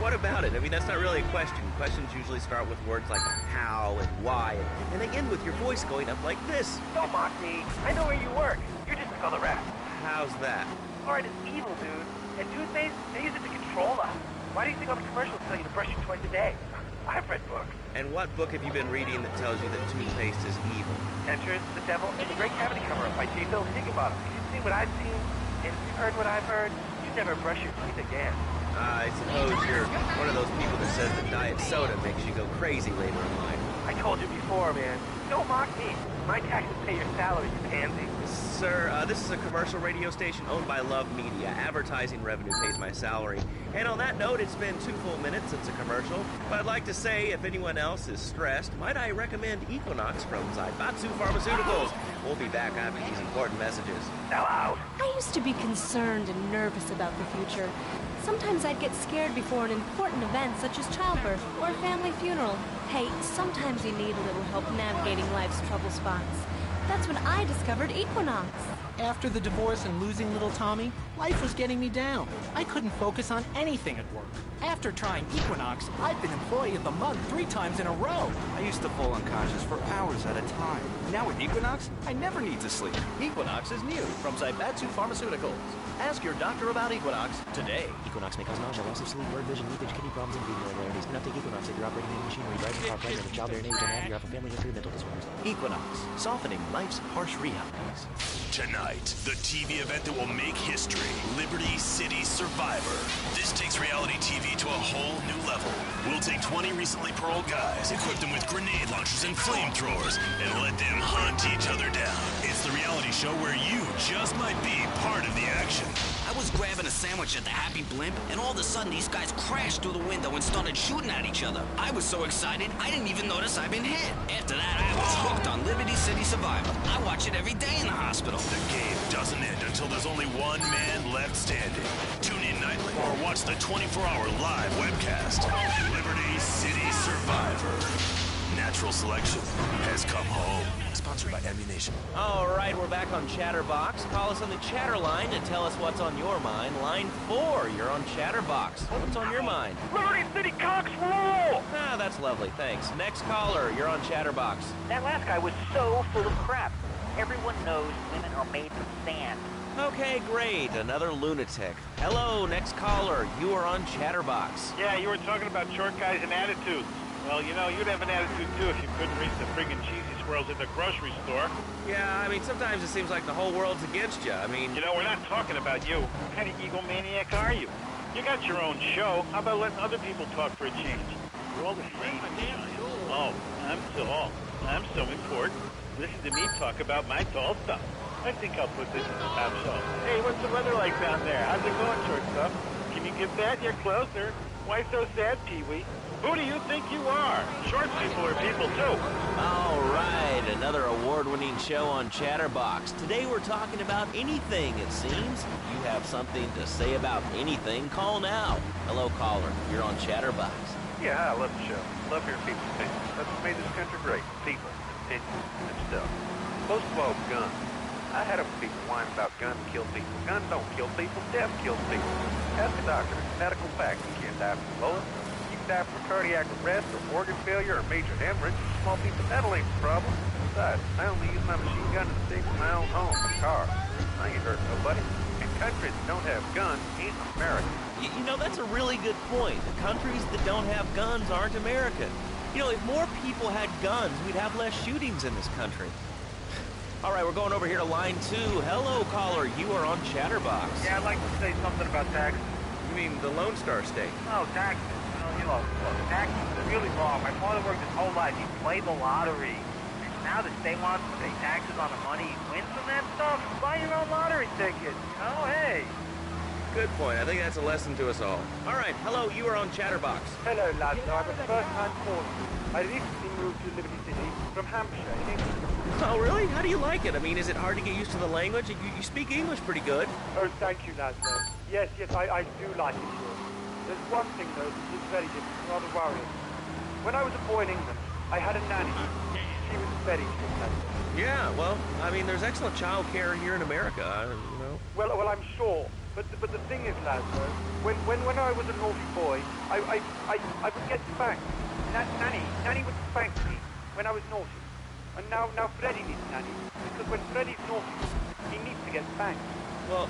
What about it? I mean, that's not really a question. Questions usually start with words like how and why, and they end with your voice going up like this. Don't mock me. I know where you work. You're just another rat. How's that? Fluoride is evil, dude. And toothpaste, they use it to control us. Why do you think all the commercials tell you to brush it twice a day? I've read books. And what book have you been reading that tells you that toothpaste is evil? Entrance, The Devil, and The Great Cavity Cover-Up by J. Phil Higginbottom. If you've seen what I've seen, and if you've heard what I've heard, you never brush your teeth again. I suppose you're one of those people that says that diet soda makes you go crazy later in life. I told you before, man. Don't mock me. My taxes pay your salary, you pansy. Sir, this is a commercial radio station owned by Love Media. Advertising revenue pays my salary. And on that note, it's been 2 full minutes since a commercial. But I'd like to say, if anyone else is stressed, might I recommend Equinox from Zaibatsu Pharmaceuticals. We'll be back after these important messages. Now out. I used to be concerned and nervous about the future. Sometimes I'd get scared before an important event such as childbirth or a family funeral. Hey, sometimes you need a little help navigating life's trouble spots. That's when I discovered Equinox. After the divorce and losing little Tommy, life was getting me down. I couldn't focus on anything at work. After trying Equinox, I've been Employee of the Month 3 times in a row. I used to fall unconscious for hours at a time. Now with Equinox, I never need to sleep. Equinox is new from Zaibatsu Pharmaceuticals. Ask your doctor about Equinox today. Equinox may cause nausea, loss of sleep, blurred vision, leakage, kidney problems, and breathing irregularities. Do not take Equinox if you're operating heavy machinery, driving a car, pregnant, with childbearing age, and you have a family history of mental disorders. Equinox, softening life's harsh realities. Tonight. Night, the TV event that will make history. Liberty City Survivor. This takes reality TV to a whole new level. We'll take 20 recently paroled guys, equip them with grenade launchers and flamethrowers, and let them hunt each other down. It's the reality show where you just might be part of the action. I was grabbing a sandwich at the Happy Blimp, and all of a sudden these guys crashed through the window and started shooting at each other. I was so excited, I didn't even notice I'd been hit. After that, I was hooked on Liberty City Survivor. I watch it every day in the hospital. The game doesn't end until there's only one man left standing. Tune in nightly or watch the 24-hour live webcast. Liberty City Survivor. Natural Selection has come home. Sponsored by Ammunition. All right, we're back on Chatterbox. Call us on the Chatter line and tell us what's on your mind. Line 4, you're on Chatterbox. What's on your mind? Liberty City Cox rule! Ah, that's lovely, thanks. Next caller, you're on Chatterbox. That last guy was so full of crap. Everyone knows women are made from sand. Okay, great. Another lunatic. Hello, next caller. You are on Chatterbox. Yeah, you were talking about short guys and attitudes. Well, you know, you'd have an attitude, too, if you couldn't reach the friggin' cheesy squirrels in the grocery store. Yeah, I mean, sometimes it seems like the whole world's against you. I mean... You know, we're not talking about you. What kind of egomaniac are you? You got your own show. How about letting other people talk for a change? We're all the same. Oh, I'm so important. Listen to me talk about my tall stuff. I think I'll put this in the top shelf. Hey, what's the weather like down there? How's it going, shortstop? Can you get that? You're closer. Why so sad, Pee-wee? Who do you think you are? Short people are people, too. All right, another award-winning show on Chatterbox. Today we're talking about anything, it seems. You have something to say about anything, call now. Hello, caller. You're on Chatterbox. Yeah, I love the show. Love hearing people's opinions. That's what made this country great. People, opinions, and stuff. Most of all, guns. I had people whine about guns kill people. Guns don't kill people. Death kills people. Ask a doctor. It's a medical fact. You can't die from bullets. You can die from a cardiac arrest or organ failure or major hemorrhage. A small piece of metal ain't the problem. Besides, I only use my machine gun to stay from my own home, car. I ain't hurting nobody. And countries that don't have guns ain't America. You know, that's a really good point. The countries that don't have guns aren't American. You know, if more people had guns, we'd have less shootings in this country. All right, we're going over here to line 2. Hello, caller. You are on Chatterbox. Yeah, I'd like to say something about taxes. You mean the Lone Star State? No, taxes. Look, taxes are really wrong. My father worked his whole life. He played the lottery. And now the state wants to pay taxes on the money he wins from that stuff. Buy your own lottery ticket. Oh, hey. Good point. I think that's a lesson to us all. All right, hello. You are on Chatterbox. Hello, lads. I'm a first-time caller. I recently moved to Liberty City from Hampshire in England. Oh, really? How do you like it? I mean, is it hard to get used to the language? You speak English pretty good. Oh, thank you, Laszlo. Yes, I do like it here. There's one thing, though, that is very different, rather worrying. When I was a boy in England, I had a nanny. She was very good. Yeah, well, I mean, there's excellent child care here in America, you know. Well, I'm sure. But the thing is, Laszlo, when I was a naughty boy, I would get spanked. Nanny would spank me when I was naughty. And now Freddy needs Nanny, because when Freddy's naughty, he needs to get spanked. Well,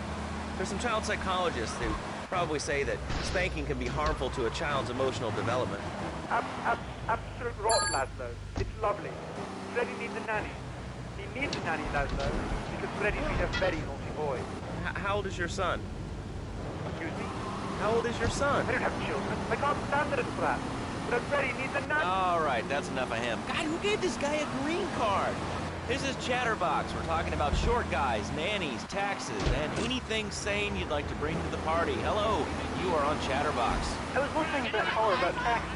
there's some child psychologists who probably say that spanking can be harmful to a child's emotional development. Absolute rot, Laszlo. It's lovely. Freddy needs a nanny. He needs a nanny, Laszlo, because Freddy's been a very naughty boy. How old is your son? Excuse me? How old is your son? I don't have children. I can't stand it as crap. But Freddy needs a nanny. All right, that's enough of him. God, who gave this guy a green card? This is Chatterbox. We're talking about short guys, nannies, taxes, and anything sane you'd like to bring to the party. Hello, you are on Chatterbox. I was listening to that caller about taxes.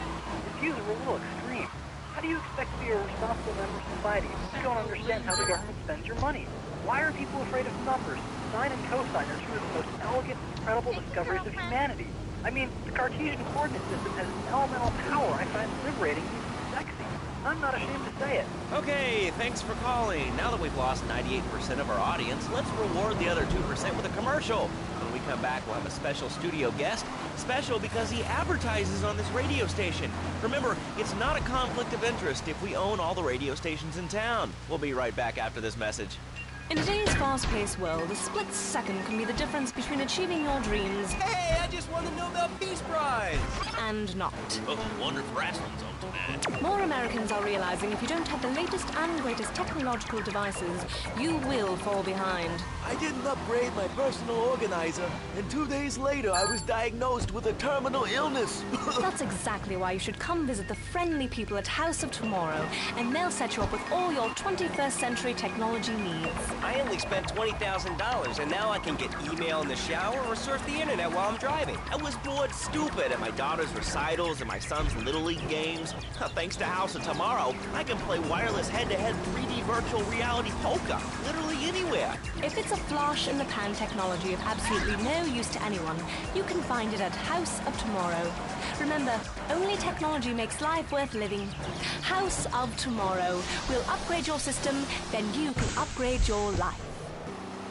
His views were a little extreme. How do you expect to be a responsible member of society if you don't understand how the government spends your money? Why are people afraid of numbers? Sine and cosine are two of the most elegant, incredible discoveries of humanity. I mean, the Cartesian coordinate system has an elemental power I find liberating and sexy. I'm not ashamed to say it. Okay, thanks for calling. Now that we've lost 98% of our audience, let's reward the other 2% with a commercial. When we come back, we'll have a special studio guest. Special because he advertises on this radio station. Remember, it's not a conflict of interest if we own all the radio stations in town. We'll be right back after this message. In today's fast-paced world, a split second can be the difference between achieving your dreams... Hey, I just won the Nobel Peace Prize! ...and not. Oh, wonder if wrestling's on tonight. More Americans are realizing if you don't have the latest and greatest technological devices, you will fall behind. I didn't upgrade my personal organizer, and 2 days later I was diagnosed with a terminal illness. That's exactly why you should come visit the friendly people at House of Tomorrow, and they'll set you up with all your 21st century technology needs. I only spent $20,000, and now I can get email in the shower or surf the internet while I'm driving. I was bored stupid at my daughter's recitals and my son's Little League games. Thanks to House of Tomorrow, I can play wireless head-to-head 3D virtual reality poker, literally anywhere. If it's a flash-in-the-pan technology of absolutely no use to anyone, you can find it at House of Tomorrow. Remember, only technology makes life worth living. House of Tomorrow. We'll upgrade your system, then you can upgrade your life.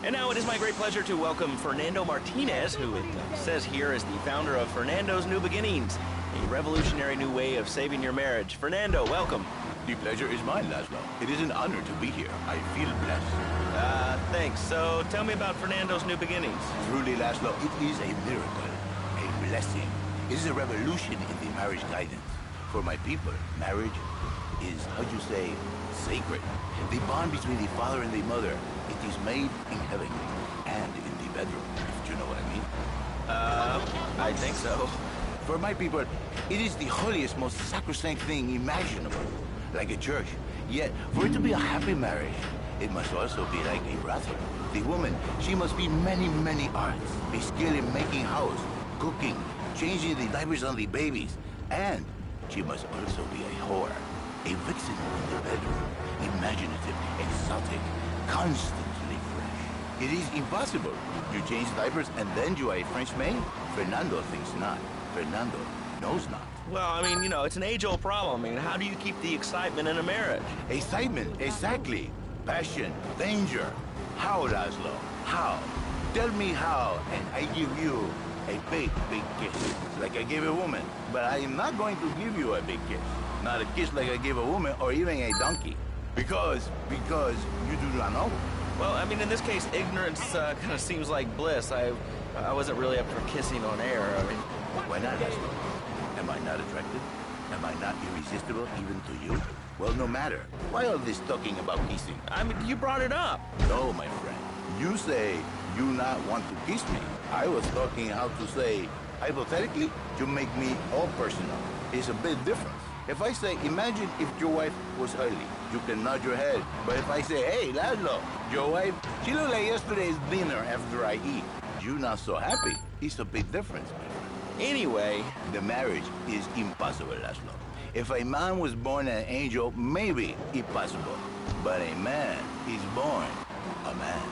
And now it is my great pleasure to welcome Fernando Martinez, who it says here is the founder of Fernando's New Beginnings, a revolutionary new way of saving your marriage. Fernando, welcome. The pleasure is mine, Laszlo. It is an honor to be here. I feel blessed. Thanks. So tell me about Fernando's New Beginnings. Truly, Laszlo, it is a miracle, a blessing. It is a revolution in the marriage guidance. For my people, marriage is, how'd you say, sacred. The bond between the father and the mother, it is made in heaven and in the bedroom, if you know what I mean. I think so. For my people, it is the holiest, most sacrosanct thing imaginable, like a church. Yet, for it to be a happy marriage, it must also be like a brothel. The woman, she must be many, many arts. Be skilled in making house, cooking, changing the diapers on the babies, and she must also be a whore, a vixen in the bedroom, imaginative, exotic, constantly fresh. It is impossible. You change diapers and then you are a French maid? Fernando thinks not. Fernando knows not. Well, I mean, you know, it's an age-old problem. I mean, how do you keep the excitement in a marriage? Excitement, exactly. Passion, danger. How, Laszlo? How? Tell me how, and I give you a big, big kiss, like I gave a woman. But I am not going to give you a big kiss. Not a kiss like I gave a woman or even a donkey. Because you do not know. Well, I mean, in this case, ignorance kind of seems like bliss. I wasn't really up for kissing on air. I mean, why not, Laszlo? Am I not attractive? Am I not irresistible even to you? Well, no matter. Why all this talking about kissing? I mean, you brought it up. No, my friend. You say you not want to kiss me. I was talking how to say, hypothetically, to make me all personal. It's a bit different. If I say, imagine if your wife was ugly, you can nod your head. But if I say, hey, Laszlo, your wife, she looked like yesterday's dinner after I eat. You not so happy. It's a big difference, my friend. Anyway, the marriage is impossible, Laszlo. If a man was born an angel, maybe it's possible. But a man is born a man.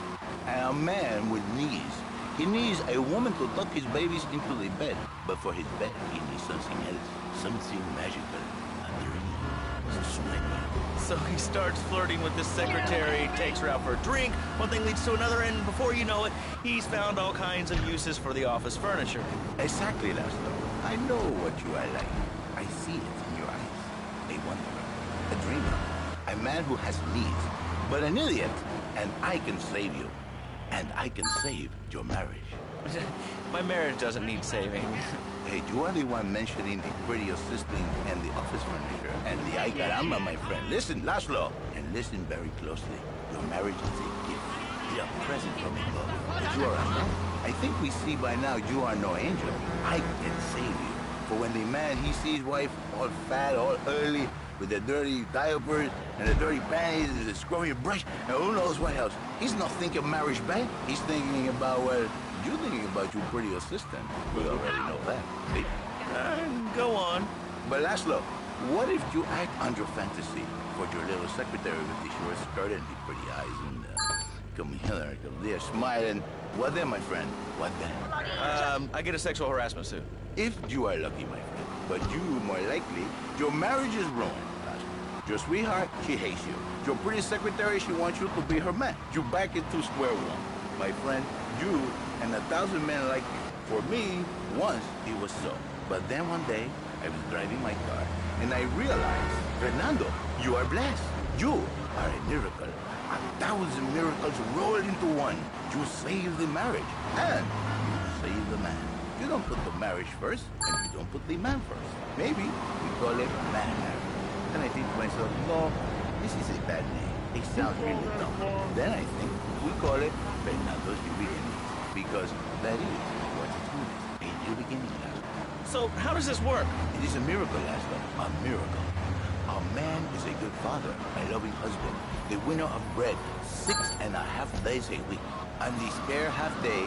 And a man with needs. He needs a woman to tuck his babies into the bed. But for his bed, he needs something else. Something magical. A dream. A sniper. So he starts flirting with this secretary, takes her out for a drink, one thing leads to another, and before you know it, he's found all kinds of uses for the office furniture. Exactly, Laszlo. I know what you are like. I see it in your eyes. A wanderer, a dreamer, a man who has needs, but an idiot. And I can save you. And I can save your marriage. My marriage doesn't need saving. Hey, you are the one mentioning the pretty assistant and the office furniture and the ay caramba, my friend. Listen, Laszlo, and listen very closely. Your marriage is a gift, a present from above. But you are a man. I think we see by now you are no angel. I can save you. For when the man, he sees wife all fat, all early, with the dirty diapers and the dirty panties and the scrubby brush, and who knows what else. He's not thinking marriage back. He's thinking about, well, you're thinking about your pretty assistant. We already know that. See? Go on. But Laszlo, what if you act on your fantasy for your little secretary with the short skirt and the pretty eyes and come here, come there, smiling? What then, my friend? What then? I get a sexual harassment suit. If you are lucky, my friend. But you, more likely, your marriage is ruined. Your sweetheart, she hates you. Your pretty secretary, she wants you to be her man. You back into square one. My friend, you and 1,000 men like you. For me, once it was so. But then one day, I was driving my car, and I realized, Fernando, you are blessed. You are a miracle, 1,000 miracles rolled into one. You save the marriage, and you save the man. You don't put the marriage first, and you don't put the man first. Maybe we call it man marriage. And I think to myself, no, this is a bad name. It sounds really dumb. Then I think we call it Fernando's New Beginning, because that is what it means, a new beginning, Laszlo. So how does this work? It is a miracle, Laszlo, a miracle. A man is a good father, a loving husband, the winner of bread 6.5 days a week. And the spare half day,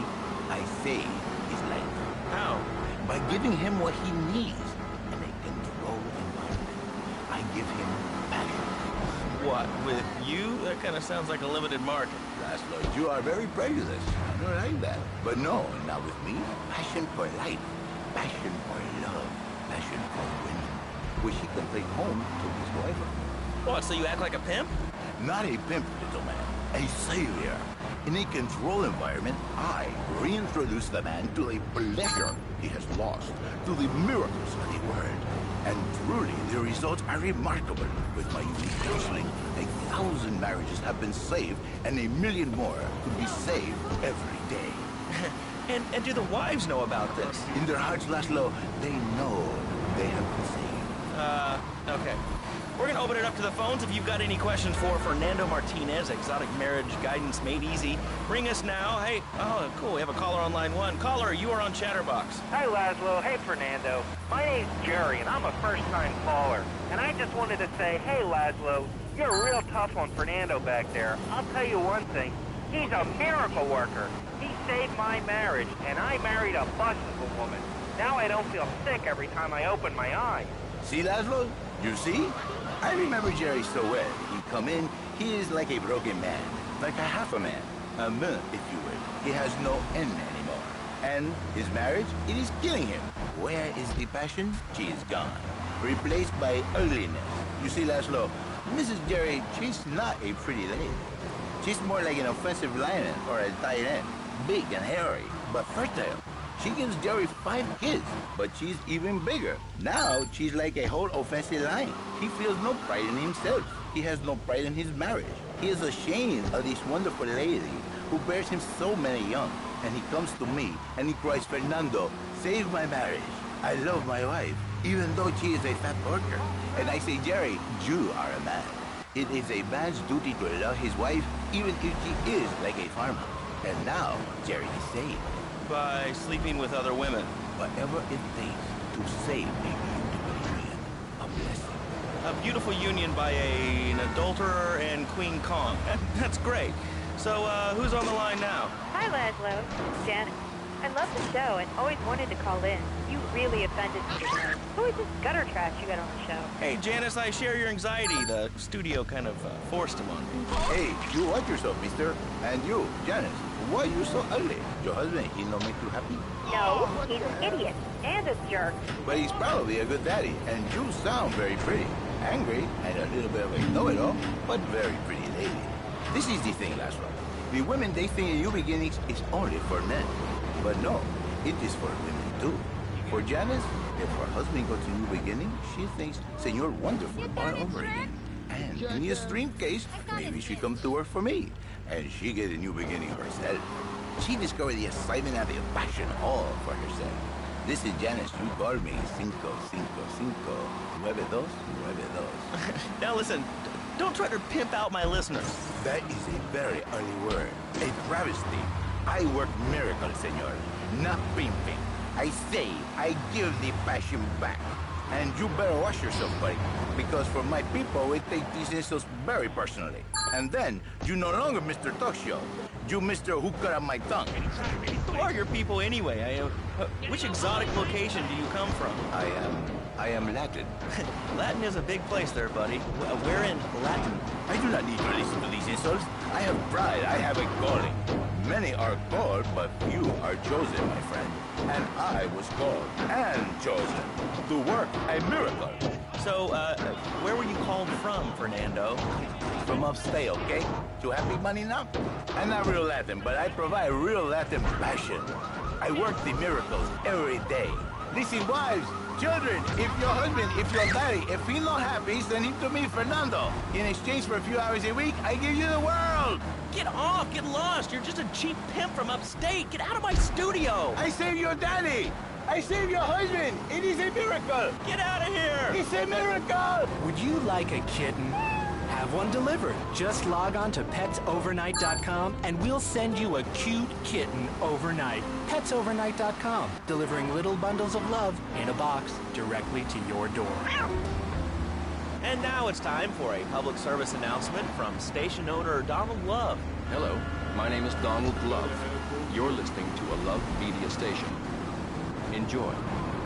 I save his life. How? By giving him what he needs in a controlled environment. I give him passion. What, with you? That kind of sounds like a limited market. Laszlo, you are very prejudiced. I don't like that. But no, not with me. Passion for life. Passion for love. Passion for women. Which he can take home to his wife. What, so you act like a pimp? Not a pimp, little man. A savior. In a controlled environment, I reintroduce the man to the pleasure he has lost, to the miracles of the world. And truly, the results are remarkable. With my unique counseling, 1,000 marriages have been saved, and 1 million more could be saved every day. And do the wives know about this? In their hearts, Laszlo, they know they have been saved. Okay. We're going to open it up to the phones. If you've got any questions for Fernando Martinez, Exotic Marriage Guidance Made Easy, ring us now. Hey, oh, cool. We have a caller on line 1. Caller, you are on Chatterbox. Hi, Laszlo. Hey, Fernando. My name's Jerry, and I'm a first-time caller. And I just wanted to say, hey, Laszlo, you're real tough on Fernando back there. I'll tell you one thing. He's a miracle worker. He saved my marriage, and I married a bustable woman. Now I don't feel sick every time I open my eyes. See, Laszlo? You see? I remember Jerry so well. He come in, he is like a broken man, like a half a man, a man, if you will. He has no end anymore. And his marriage, it is killing him. Where is the passion? She is gone, replaced by ugliness. You see, Laszlo, Mrs. Jerry, she's not a pretty lady. She's more like an offensive lineman or a tight end, big and hairy, but fertile. She gives Jerry 5 kids, but she's even bigger. Now, she's like a whole offensive line. He feels no pride in himself. He has no pride in his marriage. He is ashamed of this wonderful lady who bears him so many young. And he comes to me and he cries, Fernando, save my marriage. I love my wife, even though she is a fat worker. And I say, Jerry, you are a man. It is a man's duty to love his wife, even if she is like a farmer. And now, Jerry is saved. By sleeping with other women. Whatever it takes to save a beautiful union. A blessing. A beautiful union by an adulterer and Queen Kong. That's great. So, who's on the line now? Hi, Laszlo. It's Janet. I love the show and always wanted to call in. You really offended me today. Who is this gutter trash you got on the show? Hey, Janice, I share your anxiety. The studio kind of forced him on me. Hey, you watch yourself, mister. And you, Janice, why you so ugly? Your husband, he don't make you happy? No, he's an idiot and a jerk. But he's probably a good daddy, and you sound very pretty. Angry, and a little bit of a know-it-all, but very pretty lady. This is the thing, Laszlo. The women, they think New Beginnings is only for men. But no, it is for women too. For Janice, if her husband goes to New Beginning, she thinks Senor Wonderful all over again. And in the extreme case, maybe she come to work for me, and she get a new beginning herself. She discovered the excitement and the passion all for herself. This is Janice. You call me 555-9292. Now listen, don't try to pimp out my listeners. That is a very ugly word. A travesty. I work miracles, senor. Not pimping. I say, I give the passion back. And you better watch yourself, buddy. Because for my people, we take these insults very personally. And then, you no longer Mr. Talk Show. You Mr. Who Cut Out My Tongue. Who are your people anyway? Which exotic location do you come from? I am Latin. Latin is a big place there, buddy. Where in Latin? I do not need to listen to these insults. I have pride. I have a calling. Many are called, but few are chosen, my friend. And I was called and chosen to work a miracle. So, where were you called from, Fernando? From upstate, okay? To happy money now? I'm not real Latin, but I provide real Latin passion. I work the miracles every day. Listen, wives, children, if your husband, if your daddy, if he's not happy, send him to me, Fernando. In exchange for a few hours a week, I give you the world. Get off! Get lost! You're just a cheap pimp from upstate! Get out of my studio! I saved your daddy! I saved your husband! It is a miracle! Get out of here! It's a miracle! Would you like a kitten? Have one delivered. Just log on to petsovernight.com and we'll send you a cute kitten overnight. Petsovernight.com, delivering little bundles of love in a box directly to your door. And now it's time for a public service announcement from station owner Donald Love. Hello, my name is Donald Love. You're listening to a Love Media station. Enjoy.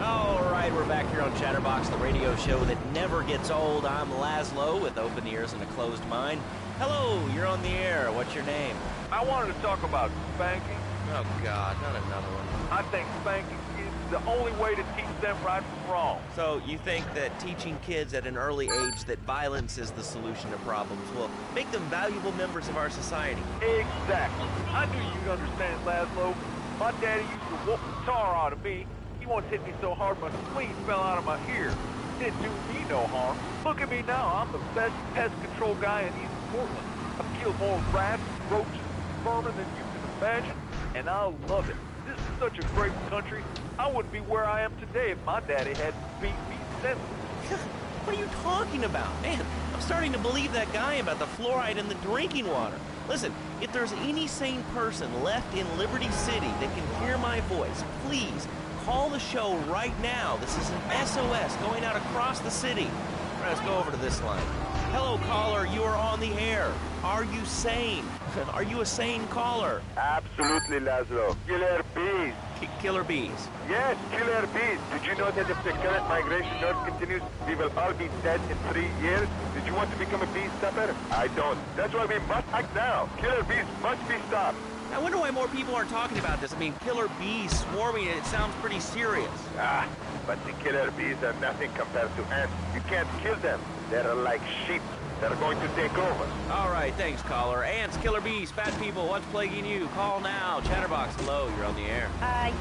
All right, we're back here on Chatterbox, the radio show that never gets old. I'm Laszlo with open ears and a closed mind. Hello, you're on the air. What's your name? I wanted to talk about spanking. Oh, God, not another one. I think spanking is the only way to teach them right from wrong. So you think that teaching kids at an early age that violence is the solution to problems will make them valuable members of our society? Exactly. I knew you'd understand, Laszlo. My daddy used to whoop the tar out of me. He once hit me so hard my spleen fell out of my ear. Didn't do me no harm. Look at me now. I'm the best pest control guy in East Portland. I've killed more rats, roaches, and vermin than you can imagine, and I love it. This is such a great country. I wouldn't be where I am today if my daddy hadn't beat me senseless. What are you talking about? Man, I'm starting to believe that guy about the fluoride in the drinking water. Listen, if there's any sane person left in Liberty City that can hear my voice, please call the show right now. This is an SOS going out across the city. All right, let's go over to this line. Hello, caller. You are on the air. Are you sane? Are you a sane caller? Absolutely, Laszlo. Killer bees. Killer bees. Yes, killer bees. Did you know that if the current migration north continues, we will all be dead in 3 years? Did you want to become a bee stopper? I don't. That's why we must act now. Killer bees must be stopped. I wonder why more people aren't talking about this. I mean, killer bees swarming, it sounds pretty serious. Ah, but the killer bees are nothing compared to ants. You can't kill them. They're like sheep. They're going to take over. All right, thanks, caller. Ants, killer bees, fat people, what's plaguing you? Call now. Chatterbox, hello, you're on the air.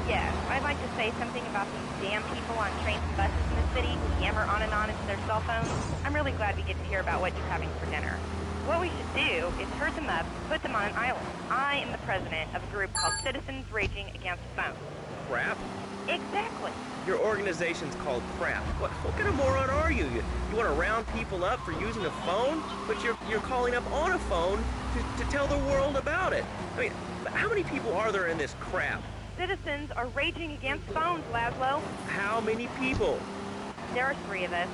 Yes. I'd like to say something about these damn people on trains and buses in the city who yammer on and on into their cell phones. I'm really glad we get to hear about what you're having for dinner. What we should do is herd them up, put them on an island. I am the president of a group called Citizens Raging Against Phones. Crap? Exactly. Your organization's called Crap. What kind of moron are you? You want to round people up for using a phone? But you're calling up on a phone to tell the world about it. I mean, how many people are there in this crap? Citizens are raging against phones, Laszlo. How many people? There are 3 of us.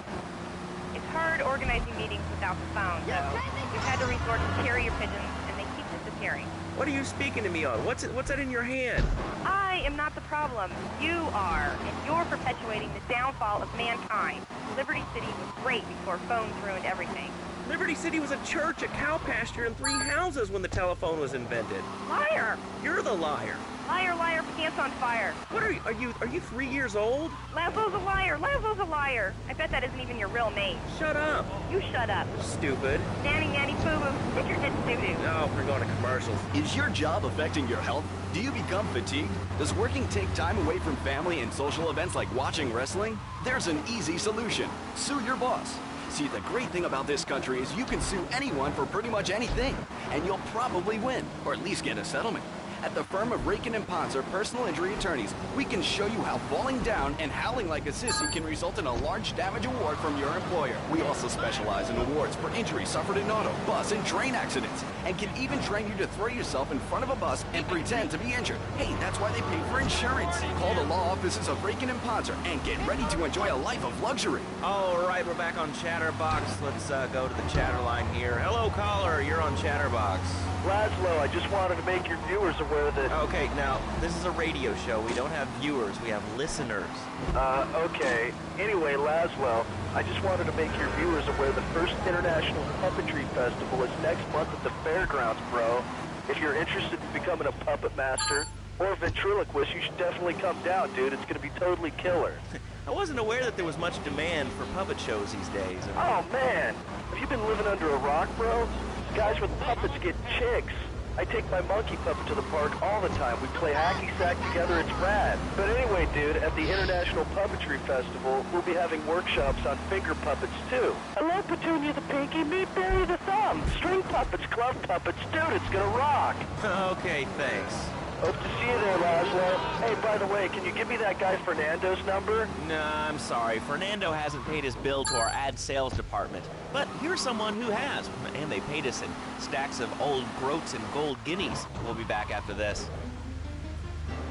It's hard organizing meetings without the phone, so we've had to resort to carrier pigeons, and they keep disappearing. What are you speaking to me on? What's that in your hand? I am not the problem. You are, and you're perpetuating the downfall of mankind. Liberty City was great before phones ruined everything. Liberty City was a church, a cow pasture, and 3 houses when the telephone was invented. Liar! You're the liar. Liar, liar, pants on fire. What are you 3 years old? Laszlo's a liar. Laszlo's a liar. I bet that isn't even your real name. Shut up. You shut up. Stupid. Nanny, nanny, boo-boo. Stick your head in doo-doo. No, we're going to commercials. Is your job affecting your health? Do you become fatigued? Does working take time away from family and social events like watching wrestling? There's an easy solution. Sue your boss. See, the great thing about this country is you can sue anyone for pretty much anything, and you'll probably win, or at least get a settlement. At the firm of Rakin & Ponzer Personal Injury Attorneys, we can show you how falling down and howling like a sissy can result in a large damage award from your employer. We also specialize in awards for injuries suffered in auto, bus, and train accidents, and can even train you to throw yourself in front of a bus and pretend to be injured. Hey, that's why they pay for insurance. Call the law offices of Rakin & Ponzer and get ready to enjoy a life of luxury. All right, we're back on Chatterbox. Let's go to the chatter line here. Hello, caller. You're on Chatterbox. Laszlo, I just wanted to make your viewers aware that... Okay, now, this is a radio show. We don't have viewers. We have listeners. Okay. Anyway, Laszlo, I just wanted to make your viewers aware the first International Puppetry Festival is next month at the fairgrounds, bro. If you're interested in becoming a puppet master or a ventriloquist, you should definitely come down, dude. It's going to be totally killer. I wasn't aware that there was much demand for puppet shows these days. Oh, man. Have you been living under a rock, bro? Guys with puppets get chicks. I take my monkey puppet to the park all the time. We play hacky sack together, it's rad. But anyway, dude, at the International Puppetry Festival, we'll be having workshops on finger puppets, too. Hello, Petunia the Pinky, meet Barry the Thumb. String puppets, glove puppets, dude, it's gonna rock. Okay, thanks. Hope to see you there, Laszlo. Hey, by the way, can you give me that guy Fernando's number? Nah, I'm sorry. Fernando hasn't paid his bill to our ad sales department. But here's someone who has, and they paid us in stacks of old groats and gold guineas. We'll be back after this.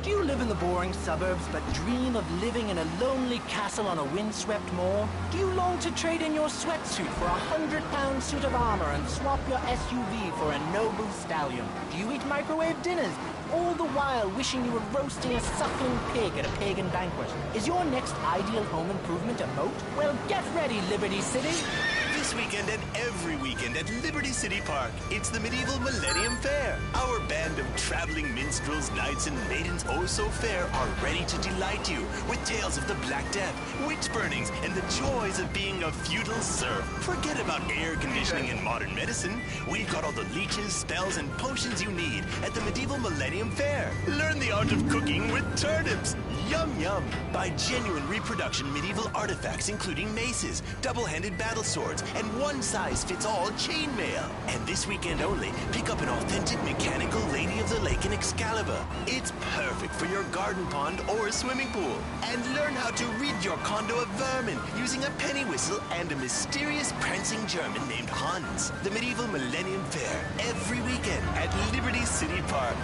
Do you live in the boring suburbs but dream of living in a lonely castle on a windswept moor? Do you long to trade in your sweatsuit for a 100-pound suit of armor and swap your SUV for a noble stallion? Do you eat microwave dinners, all the while wishing you were roasting a suckling pig at a pagan banquet? Is your next ideal home improvement a moat? Well, get ready, Liberty City! This weekend and every weekend at Liberty City Park, it's the Medieval Millennium Fair. Our band of traveling minstrels, knights, and maidens oh so fair are ready to delight you with tales of the Black Death, witch burnings, and the joys of being a feudal serf. Forget about air conditioning and modern medicine. We've got all the leeches, spells, and potions you need at the Medieval Millennium Fair. Learn the art of cooking with turnips. Yum yum. Buy genuine reproduction medieval artifacts including maces, double-handed battle swords, and one-size-fits-all chainmail. And this weekend only, pick up an authentic mechanical Lady of the Lake in Excalibur. It's perfect for your garden pond or swimming pool. And learn how to rid your condo of vermin using a penny whistle and a mysterious prancing German named Hans. The Medieval Millennium Fair, every weekend at Liberty City Park.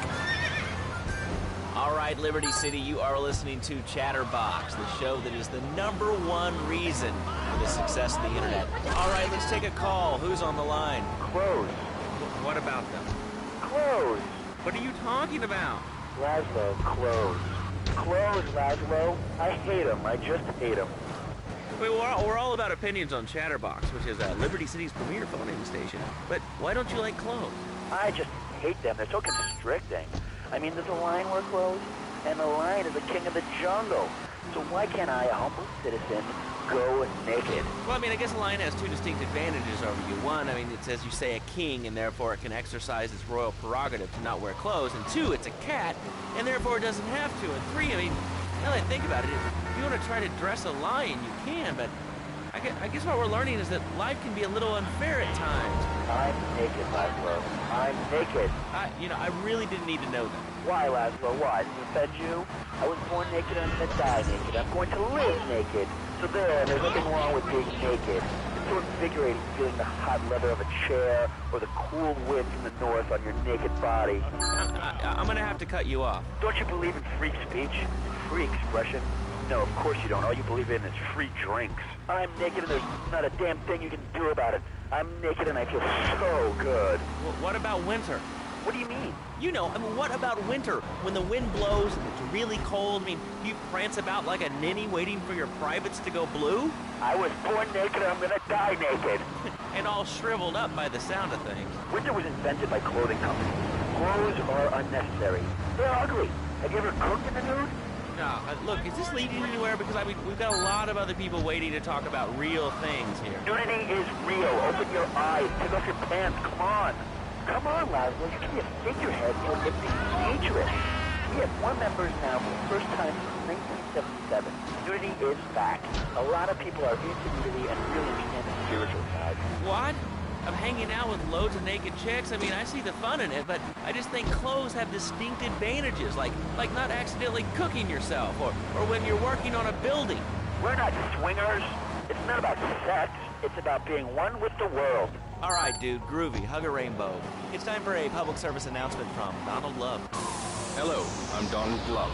All right, Liberty City, you are listening to Chatterbox, the show that is the #1 reason for the success of the internet. All right, let's take a call. Who's on the line? Clothes. What about them? Clothes. What are you talking about? Laszlo, clothes. Clothes, Laszlo. I hate them. I just hate them. Wait, we're all about opinions on Chatterbox, which is Liberty City's premier phone-in station. But why don't you like clothes? I just hate them. They're so constricting. I mean, there's a lion wear clothes, and the lion is the king of the jungle. So why can't I, a humble citizen, go naked? Well, I mean, I guess a lion has two distinct advantages over you. One, I mean, it's, as you say, a king, and therefore it can exercise its royal prerogative to not wear clothes. And two, it's a cat, and therefore it doesn't have to. And three, I mean, now that I think about it, if you want to try to dress a lion, you can, but I guess what we're learning is that life can be a little unfair at times. I'm naked, Laszlo. I'm naked. I really didn't need to know that. Why, Laszlo? Why? Does it offend you? I was born naked and I'm going to die naked. I'm going to live naked. So there's nothing wrong with being naked. It's so invigorating feeling the hot leather of a chair or the cool wind from the north on your naked body. I'm going to have to cut you off. Don't you believe in free speech? Free expression? No, of course you don't. All you believe in is free drinks. I'm naked and there's not a damn thing you can do about it. I'm naked and I feel so good. Well, what about winter? What do you mean? You know, I mean, what about winter? When the wind blows and it's really cold, I mean, you prance about like a ninny waiting for your privates to go blue? I was born naked and I'm gonna die naked. And all shriveled up by the sound of things. Winter was invented by clothing companies. Clothes are unnecessary. They're ugly. Have you ever cooked in the nude? No, look, is this leading anywhere? Because I mean, we've got a lot of other people waiting to talk about real things here. Nudity is real. Open your eyes. Take off your pants. Come on. Come on, Laszlo. You can be a figurehead in Olympic featurist. We have 1 members now for the first time since 1977. Nudity is fact. A lot of people are into nudity and really understand the spiritual side. What? Of hanging out with loads of naked chicks? I mean, I see the fun in it, but I just think clothes have distinct advantages, like not accidentally cooking yourself, or when you're working on a building. We're not swingers. It's not about sex. It's about being one with the world. All right, dude, groovy, hug a rainbow. It's time for a public service announcement from Donald Love. Hello, I'm Donald Love.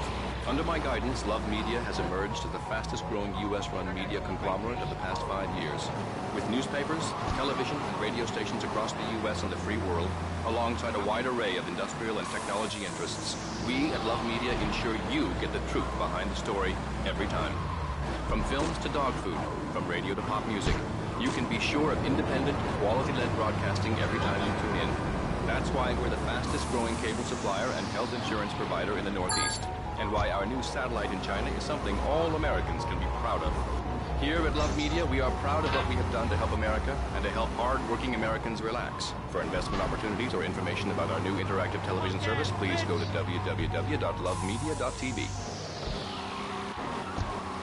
Under my guidance, Love Media has emerged as the fastest-growing U.S.-run media conglomerate of the past 5 years. With newspapers, television, and radio stations across the U.S. and the free world, alongside a wide array of industrial and technology interests, we at Love Media ensure you get the truth behind the story every time. From films to dog food, from radio to pop music, you can be sure of independent, quality-led broadcasting every time you tune in. That's why we're the fastest-growing cable supplier and health insurance provider in the Northeast. and why our new satellite in China is something all Americans can be proud of. Here at Love Media, we are proud of what we have done to help America and to help hard-working Americans relax. For investment opportunities or information about our new interactive television service, please go to www.lovemedia.tv.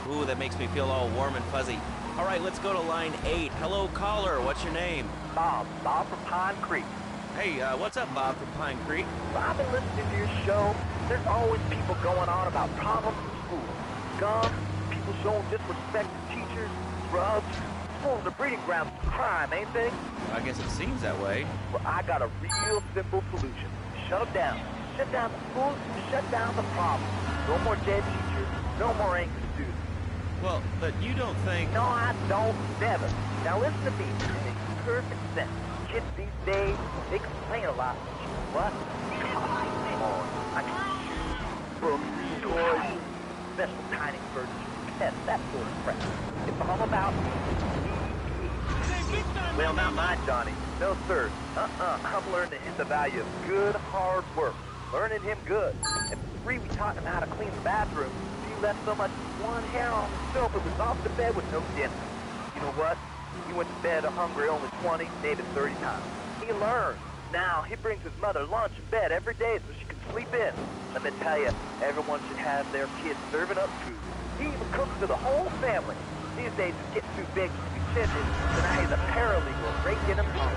Ooh, that makes me feel all warm and fuzzy. All right, let's go to line 8. Hello, caller. What's your name? Bob from Pine Creek. Hey, what's up, Bob from Pine Creek? I've been listening to your show. There's always people going on about problems in school. Guns, people showing disrespect to teachers, drugs. Schools are breeding grounds for crime, ain't they? I guess it seems that way. Well, I got a real simple solution. Shut them down. Shut down the schools, shut down the problem. No more dead teachers, no more angry students. Well, but you don't think... No, I don't. Never. Now listen to me. It makes perfect sense. Kids these days, they complain a lot. What? Come on. I can shoes, books, toys, special tiny furniture, pets, that sort of crap. It's all about me. Well, not mine, Johnny. No, sir. I'm learning him the value of good, hard work. Learning him good. And for free, we taught him how to clean the bathroom. He left so much one hair on himself, it was off to bed with no dinner. You know what? He went to bed hungry only 20, maybe 30 times. He learned. Now, he brings his mother lunch in bed every day so she can sleep in. Let me tell you, everyone should have their kids serving up food. He even cooks for the whole family. These days, it's getting too big to be tended, so now he's a paralegal breaking him home.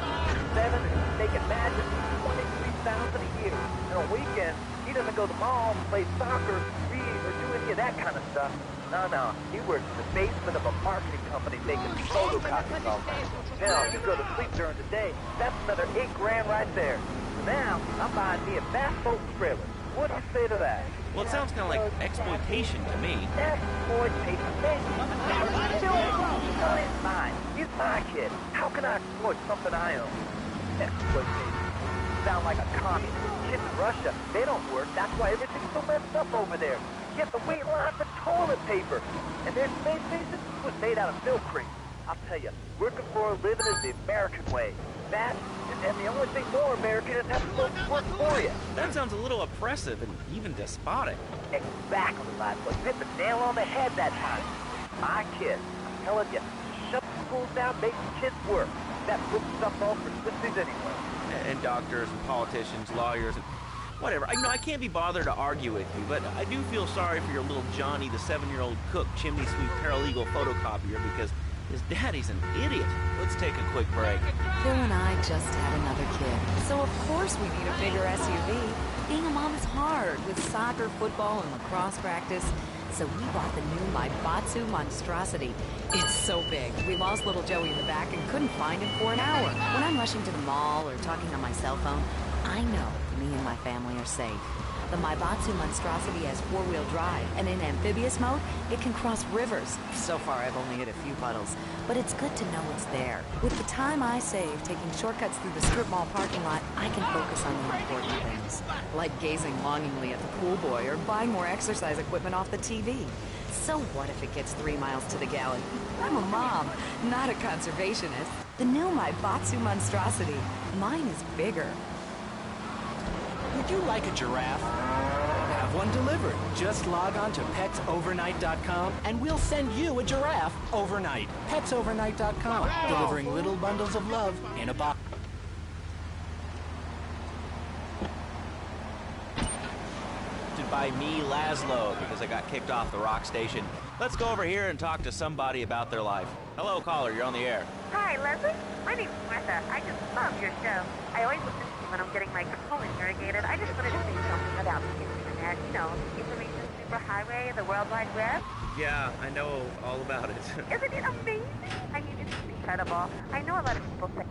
7 and he's making magic $23,000 a year. And on weekends, he doesn't go to the mall, play soccer, read, or do any of that kind of stuff. No. He works in the basement of a marketing company making photocopies all night. Hell, you go to sleep during the day, that's another $8 grand right there. So now, I'm buying me a bass boat trailer. What do you say to that? Well, it sounds kind of like exploitation to me. Exploitation? He's mine. He's my kid. How can I exploit something I own? Exploitation. Sound like a communist. Kids in Russia, they don't work. That's why everything's so messed up over there. You have to wait in line for toilet paper. And their space station was made out of milk crates. I'll tell you, working for a living is the American way. That, and the only thing more American is having folks work for you. That sounds a little oppressive and even despotic. Exactly, Laszlo. You hit the nail on the head that time. My kid, I'm telling you, shut the schools down, make the kids work. That books stuff all for sissies anyway. And doctors and politicians, lawyers, and whatever. I can't be bothered to argue with you, but I do feel sorry for your little Johnny, the 7-year-old cook, chimney sweep paralegal photocopier, because his daddy's an idiot. Let's take a quick break. Phil and I just had another kid, so of course we need a bigger SUV. Being a mom is hard with soccer, football, and lacrosse practice. So we bought the new Maibatsu monstrosity. It's so big, we lost little Joey in the back and couldn't find him for an hour. When I'm rushing to the mall or talking on my cell phone, I know me and my family are safe. The Maibatsu monstrosity has 4-wheel drive, and in amphibious mode, it can cross rivers. So far, I've only hit a few puddles, but it's good to know it's there. With the time I save taking shortcuts through the strip mall parking lot, I can focus on the important things, like gazing longingly at the pool boy or buying more exercise equipment off the TV. So what if it gets 3 miles to the gallon? I'm a mom, not a conservationist. The new Maibatsu monstrosity. Mine is bigger. Would you like a giraffe? Have one delivered. Just log on to petsovernight.com and we'll send you a giraffe overnight. Petsovernight.com, delivering little bundles of love in a box. By me, Laszlo, because I got kicked off the rock station. Let's go over here and talk to somebody about their life. Hello, caller, you're on the air. Hi, Leslie. My name's Martha. I just love your show. I always listen to you when I'm getting my colon irrigated. I just wanted to say something about the internet. You know, information superhighway, the World Wide Web. Yeah, I know all about it. Isn't it amazing? I mean, it's incredible. I know a lot of people say...